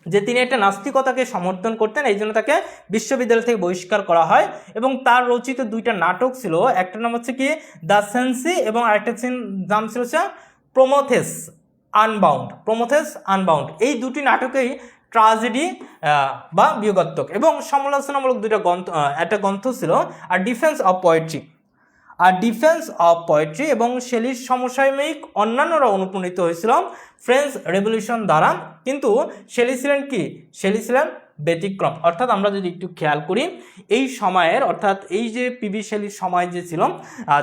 যে তিনি একটা নাস্তিকতাকে সমর্থন করতেন, এই জন্য তাকে বিশ্ববিদ্যালয় থেকে বহিষ্কার করা হয়। এবং তার রচিত দুইটা নাটক ছিল, একটা নাম হচ্ছে কি দ্য সেন্সি, এবং আরেকটা নাম ছিল হচ্ছে প্রমথেস আনবাউন্ড। এই দুটি নাটকেই ট্রাজেডি বা বিয়োগাত্মক এবং সমালোচনামূলক দুইটা একটা গ্রন্থ ছিল, আর ডিফেন্স অফ পোয়েট্রি। এবং শেলির সমসাময়িক অন্যান্যরা অনুপ্রাণিত হয়েছিল ফ্রেঞ্চ রেভলিউশন দ্বারা, কিন্তু শেলি ছিলেন ব্যতিক্রম। অর্থাৎ আমরা যদি একটু খেয়াল করি, এই সময়ের, অর্থাৎ এই যে পিবি শেলির সময় যে ছিল,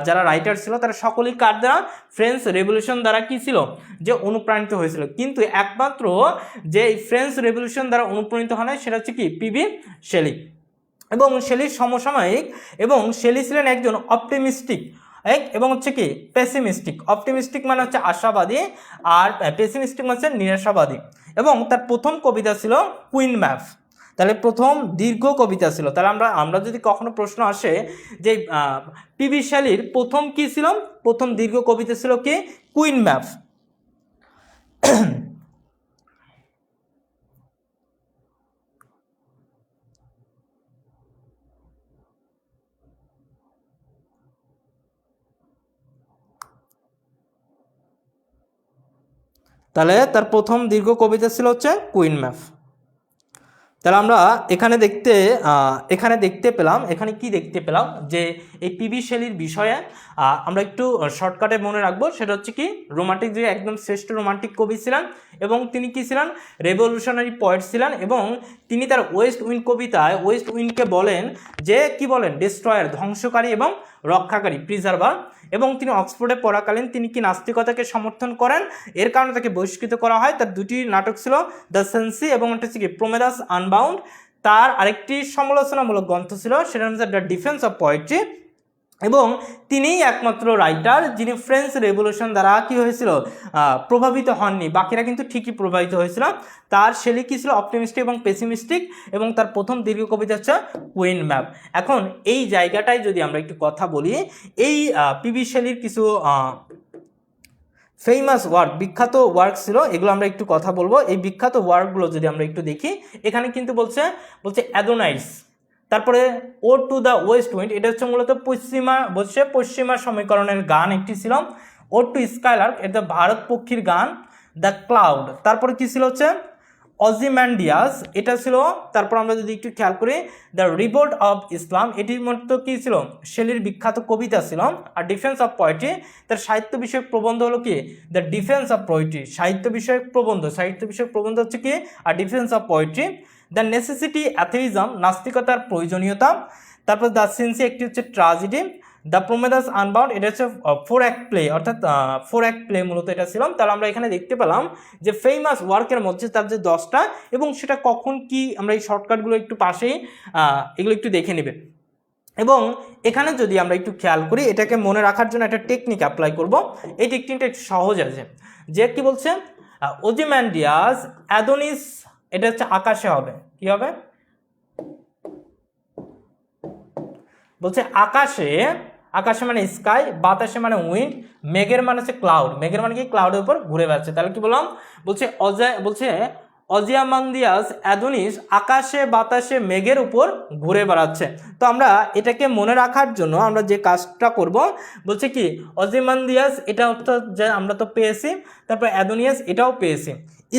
যারা রাইটার ছিল তারা সকলেই কার দ্বারা? ফ্রেঞ্চ রেভলিউশন দ্বারা কি ছিল? যে অনুপ্রাণিত হয়েছিল। কিন্তু একমাত্র যে ফ্রেঞ্চ রেভলিউশন দ্বারা অনুপ্রাণিত হয় না, সেটা হচ্ছে কি পিবি শেলি এবং শেলির সমসাময়িক। এবং শেলি ছিলেন একজন অপটিমিস্টিক এবং হচ্ছে কি পেসিমিস্টিক। অপটিমিস্টিক মানে হচ্ছে আশাবাদী, আর পেসিমিস্টিক মানে হচ্ছে নিরাশাবাদী। এবং তার প্রথম কবিতা ছিল কুইন ম্যাপ। তাহলে প্রথম দীর্ঘ কবিতা ছিল। তাহলে আমরা যদি কখনো প্রশ্ন আসে যে পিবি শেলির প্রথম কি ছিল? প্রথম দীর্ঘ কবিতা ছিল কি? Queen map. তাহলে তার প্রথম দীর্ঘ কবিতা ছিল হচ্ছে কুইন ম্যাপ। তাহলে আমরা এখানে দেখতে পেলাম, এখানে কি দেখতে পেলাম যে এই পিবি শেলির বিষয়ে আমরা একটু শর্টকাটে মনে রাখবো। সেটা হচ্ছে কি, রোমান্টিক যে একদম শ্রেষ্ঠ রোমান্টিক কবি ছিলেন এবং তিনি কি ছিলেন, রেভলিউশনারি পয়েট ছিলেন এবং তিনি তার ওয়েস্ট উইন্ড কবিতায় ওয়েস্ট উইন্ডকে বলেন যে কি বলেন, ডিস্ট্রয়ার, ধ্বংসকারী এবং রক্ষাকারী, প্রিজার্ভার। এবং তিনি অক্সফোর্ডে পড়াকালীন তিনি কি নাস্তিকতাকে সমর্থন করেন, এর কারণে তাকে বহিষ্কৃত করা হয়। তার দুটি নাটক ছিল, দ্য সেন্সি এবং একটা হচ্ছে কি প্রমেদাস আনবাউন্ড। তার আরেকটি সমালোচনামূলক গ্রন্থ ছিল, সেটা হচ্ছে দ্য ডিফেন্স অফ পোয়েট্রি। এবং তিনিই একমাত্র রাইটার যিনি ফ্রেঞ্চ রেভলিউশন দ্বারা কি হয়েছিল, প্রভাবিত হননি, বাকিরা কিন্তু ঠিকই প্রভাবিত হয়েছিল। তার শেলি কী ছিল, অপটিমিস্টিক এবং পেসিমিস্টিক, এবং তার প্রথম দীর্ঘ কবিতা হচ্ছে কুইন ম্যাপ। এখন এই জায়গাটায় যদি আমরা একটু কথা বলি, এই পিবি শেলির কিছু ফেমাস ওয়ার্ক, বিখ্যাত ওয়ার্ক ছিল, এগুলো আমরা একটু কথা বলবো। এই বিখ্যাত ওয়ার্কগুলো যদি আমরা একটু দেখি, এখানে কিন্তু বলছে অ্যাডোনাইস, তারপরে ও টু দ্য ওয়েস্ট উইন্ড, এটা হচ্ছে মূলত পশ্চিমা সমীকরণের গান একটি ছিল। ও টু স্কাইলার্ক, এটা ভারত পক্ষীর গান। দ্য ক্লাউড, তারপরে কি ছিল হচ্ছে অজিম্যান্ডিয়াস, এটা ছিল। তারপর আমরা যদি একটু খেয়াল করি, দ্য রিভোল্ট অফ ইসলাম, এটির মতো কি ছিল, শেলির বিখ্যাত কবিতা ছিল। আর ডিফেন্স অফ পোয়েট্রি, তার সাহিত্য বিষয়ক প্রবন্ধ হলো কি, দ্য ডিফেন্স অফ পোয়েট্রি, সাহিত্য বিষয়ক প্রবন্ধ হচ্ছে কি, আর defence of poetry. The necessity atheism, নাস্তিকতার প্রয়োজনীয়তা। তারপর দ্য সিনসি, একটি হচ্ছে ট্রাজেডি। দ্য প্রমেদাস আনবাউন্ড, এটা হচ্ছে 4 অ্যাক্ট প্লে, অর্থাৎ 4 অ্যাক্ট প্লে মূলত এটা ছিল। তাহলে আমরা এখানে দেখতে পেলাম যে ফেমাস ওয়ার্কের মধ্যে তার যে 10টা, এবং সেটা কখন কি, আমরা এই শর্টকাটগুলো একটু পাশেই এগুলো একটু দেখে নেবে। এবং এখানে যদি আমরা একটু খেয়াল করি, এটাকে মনে রাখার জন্য একটা টেকনিক অ্যাপ্লাই করব। এই টেকনিকটা একটু সহজ আছে, যে কি বলছে, ওজিম্যান্ডিয়াস অ্যাডোনিস, এটা হচ্ছে আকাশে হবে, কি হবে বলছে আকাশে মানে স্কাই, বাতাসে মানে উইন্ড, মেঘের মানে হচ্ছে ক্লাউড, মেঘের মানে কি, ক্লাউডের উপর ঘুরে বেড়াচ্ছে। তাহলে কি বললাম, বলছে অজিয়ামান্দিয়াস অ্যাডোনিস আকাশে বাতাসে মেঘের উপর ঘুরে বেড়াচ্ছে। তো আমরা এটাকে মনে রাখার জন্য আমরা যে কাজটা করব, বলছে কি অজিমান্দিয়াস, এটা অর্থাৎ যে আমরা তো পেয়েছি, তারপর অ্যাডোনিয়াস এটাও পেয়েছি।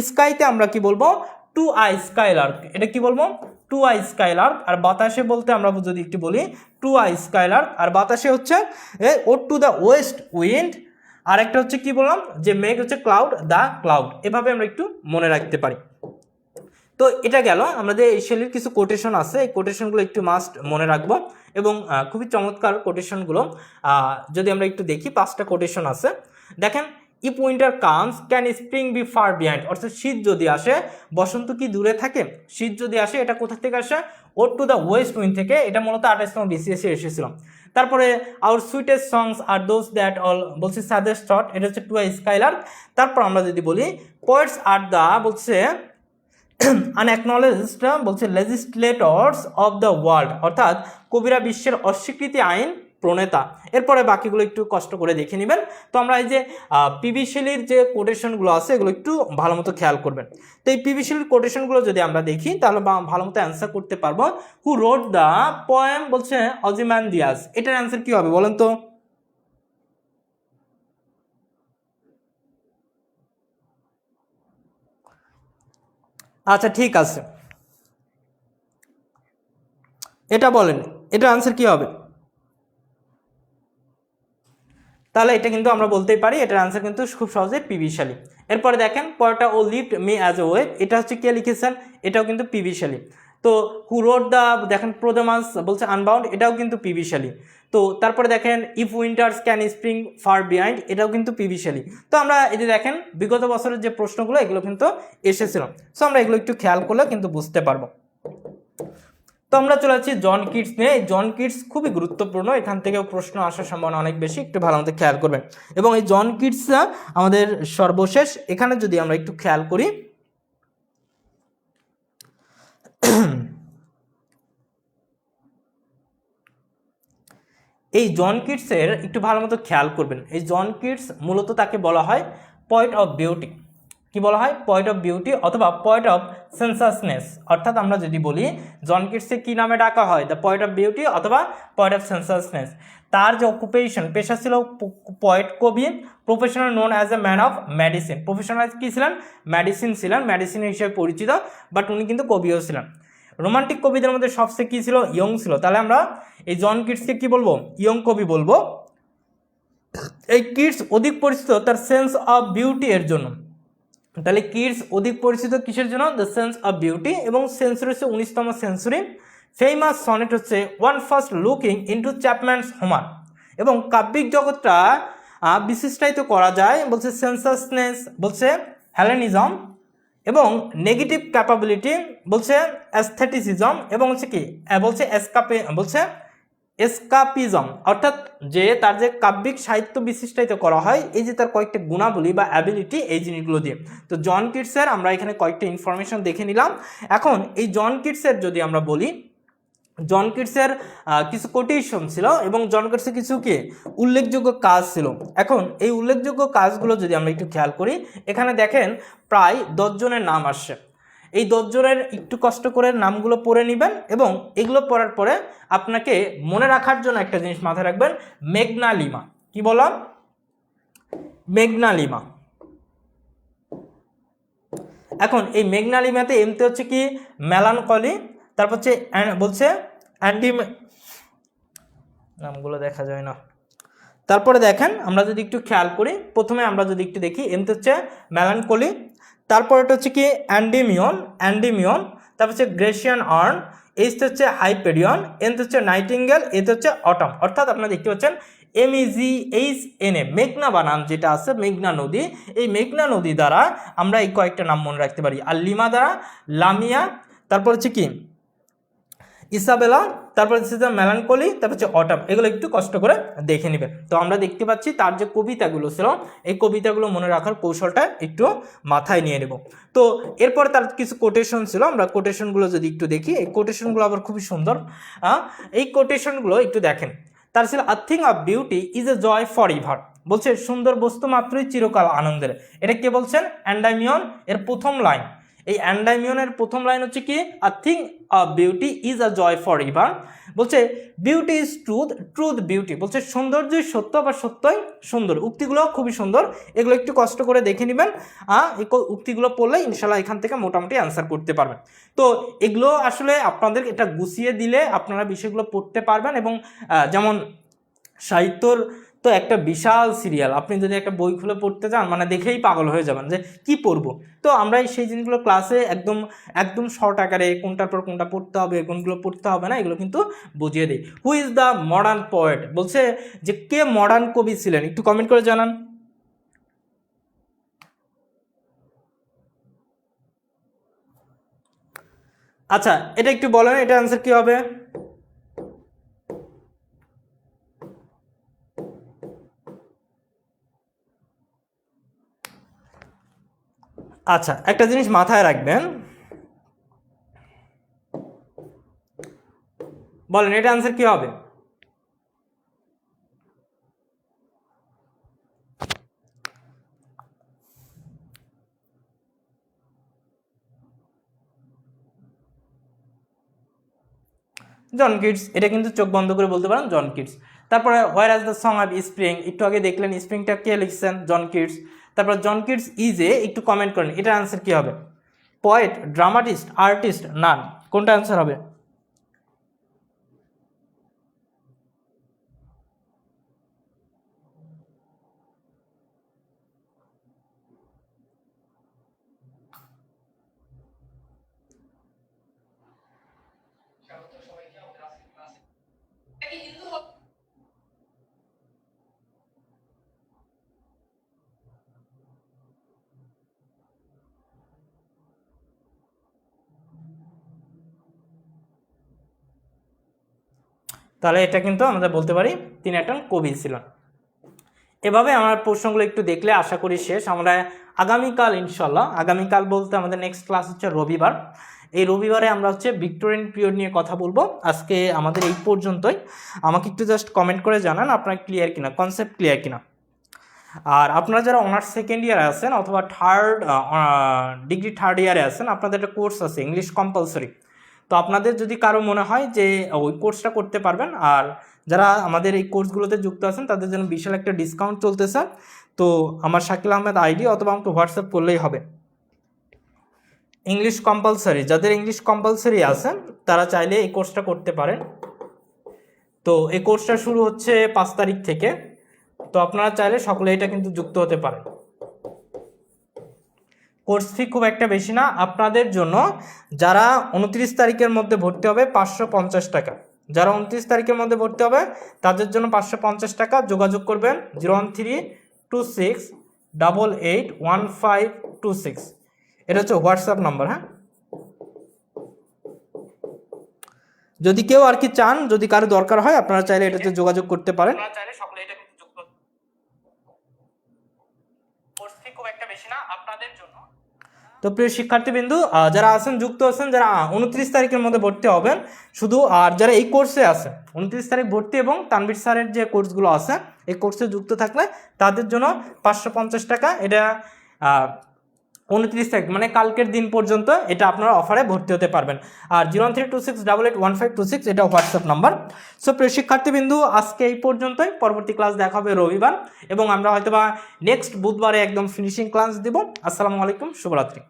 স্কাইতে আমরা কি বলবো, টু আই স্কাইলার্ক, এটা কি বলবো, টু আই স্কাইলার্ক। আর বাতাসে বলতে আমরা যদি একটু বলি, টু আই স্কাইলার্ক। আর বাতাসে হচ্ছে ও টু দ্য ওয়েস্ট উইন্ড। আর একটা হচ্ছে কি বললাম, যে মেঘ হচ্ছে ক্লাউড, দ্য ক্লাউড। এভাবে আমরা একটু মনে রাখতে পারি। তো এটা গেল আমাদের এই শেলির কিছু কোটেশন আছে, এই কোটেশনগুলো একটু মাস্ট মনে রাখবো। এবং খুবই চমৎকার কোটেশনগুলো, যদি আমরা একটু দেখি, 5টা কোটেশন আছে। দেখেন, if winter comes can spring be far behind, অর্থাৎ শীত যদি আসে বসন্ত কি দূরে থাকে, শীত যদি আসে এটা কোথা থেকে আসে, O to the west wind থেকে। এটা মূলত 28তম বিসিএসে এসেছিল। তারপরে our sweetest songs are those that all, বলছে সাদেস্ট থট, এটা হচ্ছে টু আই স্কাইলার্ক। তারপর আমরা যদি বলি, পোয়েটস আর দ্য, বলছে আনঅ্যাকনলেজড, বলছে লেজিসলেটরস অফ দ্য ওয়ার্ল্ড, অর্থাৎ কবিরা বিশ্বের অস্বীকৃতি আইন প্রণেতা। এরপরে বাকিগুলো একটু কষ্ট করে দেখে নেবেন। তো আমরা এই যে পিবি শেলির যে কোটেশনগুলো আছে, এগুলো একটু ভালো মতো খেয়াল করবেন। তো এই পিবি শেলির কোটেশনগুলো যদি আমরা দেখি, তাহলে ভালো মতো অ্যান্সার করতে পারবো। হু রোড দ্য পোয়েম, বলছে অজিমান্দিয়াস, এটার অ্যান্সার কি হবে বলেন তো? আচ্ছা ঠিক আছে, এটা বলেন, এটার আনসার কি হবে? তাহলে এটা কিন্তু আমরা বলতেই পারি, এটার আনসার কিন্তু খুব সহজে পিবি শেলি। এরপরে দেখেন, পরেরটা O lift me as a wave, এটা হচ্ছে কে লিখেছেন, এটাও কিন্তু পিবি শেলি। তো হু রোড দ্য, দেখেন প্রোদেমাস, বলছে আনবাউন্ড, এটাও কিন্তু পিবি শেলি। তো তারপরে দেখেন, if winters can spring far behind, এটাও কিন্তু পিবি শেলি। তো আমরা এই যে দেখেন, বিগত বছরের যে প্রশ্নগুলো, এগুলো কিন্তু এসেছিল। সো আমরা এগুলো একটু খেয়াল করলে কিন্তু বুঝতে পারবো। তো আমরা চলে যাচ্ছি জন কিটস নিয়ে। জন কিটস খুবই গুরুত্বপূর্ণ, এখান থেকেও প্রশ্ন আসার সম্ভাবনা অনেক বেশি, একটু ভালো মতো খেয়াল করবেন। এবং এই জন কিটসরা আমাদের সর্বশেষ, এখানে যদি আমরা একটু খেয়াল করি, এই জন কিটসের একটু ভালো মতো খেয়াল করবেন। এই জন কিটস মূলত তাকে বলা হয় পয়েট অফ বিউটি। কি বলা হয়? পয়েট অফ বিউটি অথবা পয়েট অফ সেন্সাসনেস। অর্থাৎ আমরা যদি বলি জন কিটসকে কী নামে ডাকা হয়, দ্য পয়েট অফ বিউটি অথবা পয়েট অফ সেন্সাসনেস। তার যে অকুপেশন, পেশা ছিল পয়েট, কবি, professional known as a man of medicine. Professional কী ছিলেন? মেডিসিন ছিলেন, মেডিসিন হিসেবে পরিচিত, বাট উনি কিন্তু কবিও ছিলেন। রোমান্টিক কবিদের মধ্যে সবচেয়ে কি ছিল? ইয়ং ছিল। তাহলে আমরা এই জন কিটসকে কি বলবো? ইয়ং কবি বলবো। এই কিটস অধিক পরিচিত তার সেন্স অফ বিউটি এর জন্য। তাহলে কিটস অধিক পরিচিত কিসের জন্য? The sense of beauty. এবং সেঞ্চুরি হচ্ছে 19তম সেঞ্চুরি। ফেমাস সনেট হচ্ছে on first looking into Chapman's Homer. এবং কাব্যিক জগৎটা বিশিষ্টায়িত করা যায় বলছে সেন্সাসনেস, বলছে হেলেনিজম, এবং নেগেটিভ ক্যাপাবিলিটি, বলছে অ্যাস্থেটিসিজম, এবং হচ্ছে কি বলছে এসকাপিজম। অর্থাৎ যে তার যে কাব্যিক সাহিত্য বিশিষ্টায়িত করা হয় এই যে তার কয়েকটা গুণাবলী বা অ্যাবিলিটি, এই জিনিসগুলো দিয়ে। তো জন কিটসের আমরা এখানে কয়েকটা ইনফরমেশন দেখে নিলাম। এখন এই জন কিটসের যদি আমরা বলি, জন কিটসের কিছু কোটেশন ছিল এবং জন কিটসের কিছু কি উল্লেখযোগ্য কাজ ছিল। এখন এই উল্লেখযোগ্য কাজগুলো যদি আমরা একটু খেয়াল করি, এখানে দেখেন প্রায় 10 জনের নাম আসছে। এই 10 জনের একটু কষ্ট করে নামগুলো পড়ে নেবেন এবং এগুলো পড়ার পরে আপনাকে মনে রাখার জন্য একটা জিনিস মাথায় রাখবেন, ম্যাগনালিমা। কি বললাম? ম্যাগনালিমা। এখন এই ম্যাগনালিমাতে এমতে হচ্ছে কি মেলানকলি, তারপর হচ্ছে বলছে অ্যান্ডি, নামগুলো দেখা যায় না। তারপরে দেখেন আমরা যদি একটু খেয়াল করি, প্রথমে আমরা যদি একটু দেখি এমতে হচ্ছে মেলানকলি, তারপর এটা হচ্ছে কি অ্যান্ডিমিয়ন, তারপর হচ্ছে গ্রেসিয়ান আর্ন, এইটা হচ্ছে হাইপেরিয়ন, এনতে হচ্ছে নাইটিঙ্গেল, এতে হচ্ছে অটম। অর্থাৎ আপনারা দেখতে পাচ্ছেন MEGHNA, মেঘনা বানান যেটা আছে, মেঘনা নদী। এই মেঘনা নদী দ্বারা আমরা এই কয়েকটা নাম মনে রাখতে পারি। আর লিমা দ্বারা লামিয়া, তারপর হচ্ছে কি ইসাবেলা, তারপর হচ্ছে মেলানকলি, তারপর হচ্ছে অটম। এগুলো একটু কষ্ট করে দেখে নেবেন। তো আমরা দেখতে পাচ্ছি তার যে কবিতাগুলো ছিল এই কবিতাগুলো মনে রাখার কৌশলটা একটু মাথায় নিয়ে নেব। তো এরপরে তার কিছু কোটেশন ছিল, আমরা কোটেশনগুলো যদি একটু দেখি, এই কোটেশনগুলো আবার খুবই সুন্দর। এই কোটেশনগুলো একটু দেখেন। তার ছিল a thing of beauty is a joy for ever, বলছে সুন্দর বস্তু মাত্রই চিরকাল আনন্দের। এটা কে বলছেন? অ্যান্ডাইমিয়ন। এর প্রথম লাইন, এই অ্যান্ডাইমিয়নের প্রথম লাইন হচ্ছে কি a thing of beauty is a joy for ever, বলছে beauty is truth, truth beauty, বলছে সৌন্দর্যই সত্য বা সত্যই সুন্দর। উক্তিগুলো খুবই সুন্দর, এগুলো একটু কষ্ট করে দেখে নেবেন। এই উক্তিগুলো পড়লে ইনশাল্লাহ এখান থেকে মোটামুটি অ্যান্সার করতে পারবেন। তো এগুলো আসলে আপনাদের এটা গুছিয়ে দিলে আপনারা বিষয়গুলো পড়তে পারবেন। এবং যেমন সাহিত্যর তো একটা বিশাল সিরিয়াল, আপনি যদি একটা বই খুলে পড়তে চান মানে দেখেই পাগল হয়ে যাবেন যে কি পড়বো। তো আমরা সেই জিনিসগুলো ক্লাসে একদম শর্ট আকারে কোনটার পর কোনটা পড়তে হবে, কোনগুলো পড়তে হবে না, এগুলো কিন্তু বুঝিয়ে দিই। Who is the modern poet, বলছে যে কে মডার্ন কবি ছিলেন, একটু কমেন্ট করে জানান। আচ্ছা এটা একটু বলেন, এটা অ্যান্সার কি হবে? আচ্ছা একটা জিনিস মাথায় রাখবেন, বলেন এটা অ্যান্সার কি হবে? John Keats. এটা কিন্তু চোখ বন্ধ করে বলতে পারেন জন কিটস। তারপরে where as the song of spring, একটু আগে দেখলেন স্প্রিংটা কে লিখছেন? John Keats. তারপর জন কিটস ইজ এ, একটু কমেন্ট করেন এটার অ্যান্সার কি হবে? পোয়েট, ড্রামাটিস্ট, আর্টিস্ট, নান, কোনটা অ্যান্সার হবে? তাহলে এটা কিন্তু আমরা বলতে পারি তিনি একজন কবি ছিলেন। এভাবে আমার প্রশ্নগুলো একটু দেখলে আশা করি শেষ। আমরা আগামীকাল ইনশাল্লাহ, আগামীকাল বলতে আমাদের নেক্সট ক্লাস হচ্ছে রবিবার। এই রবিবারে আমরা হচ্ছে ভিক্টোরিয়ান পিরিয়ড নিয়ে কথা বলবো। আজকে আমাদের এই পর্যন্তই। আমাকে একটু জাস্ট কমেন্ট করে জানান আপনার ক্লিয়ার কিনা, কনসেপ্ট ক্লিয়ার কিনা। আর আপনারা যারা অনার্স সেকেন্ড ইয়ারে আছেন অথবা ডিগ্রি থার্ড ইয়ারে আছেন, আপনাদের একটা কোর্স আছে ইংলিশ কম্পালসরি। তো আপনাদের যদি কারো মনে হয় যে ওই কোর্সটা করতে পারবেন, আর যারা আমাদের এই কোর্সগুলোতে যুক্ত আছেন তাদের জন্য বিশাল একটা ডিসকাউন্ট চলতেছে। তো আমার শাকিল আহমেদ আইডি অথবা আমাকে হোয়াটসঅ্যাপ করলেই হবে। ইংলিশ কম্পালসারি, যাদের ইংলিশ কম্পালসারি আছে তারা চাইলে এই কোর্সটা করতে পারেন। তো এই কোর্সটা শুরু হচ্ছে 5 তারিখ থেকে, তো আপনারা চাইলে সকলে এটা কিন্তু যুক্ত হতে পারেন। কোর্স ফি খুব একটা বেশি না আপনাদের জন্য। যারা 29 তারিখের মধ্যে ভর্তি হবে 550 টাকা, যারা 29 তারিখের মধ্যে ভর্তি হবে তাদের জন্য 550 টাকা। যোগাযোগ করবেন 01326881526, এটা হচ্ছে হোয়াটসঅ্যাপ নাম্বার। হ্যাঁ, যদি কেউ আর কি চান, যদি কারো দরকার হয় আপনারা চাইলে এটাতে যোগাযোগ করতে পারেন। তো প্রিয় শিক্ষার্থীবৃন্দু, যারা আছেন যুক্ত আছেন, যারা 29 তারিখের মধ্যে ভর্তি হবেন শুধু, আর যারা এই কোর্সে আছে 29 তারিখ ভর্তি এবং তানভীর স্যারের যে কোর্সগুলো আছে এই কোর্সে যুক্ত থাকলে তাদের জন্য 550 টাকা, এটা 29 তারিখ মানে কালকের দিন পর্যন্ত এটা আপনারা অফারে ভর্তি হতে পারবেন। আর 01326881526 এটা হোয়াটসঅ্যাপ নাম্বার। সো প্রিয় শিক্ষার্থীবৃন্দু, আজকে এই পর্যন্তই। পরবর্তী ক্লাস দেখা হবে রবিবার, এবং আমরা হয়তোবা নেক্সট বুধবারে একদম ফিনিশিং ক্লাস দিব। আসসালামু আলাইকুম, শুভরাত্রি।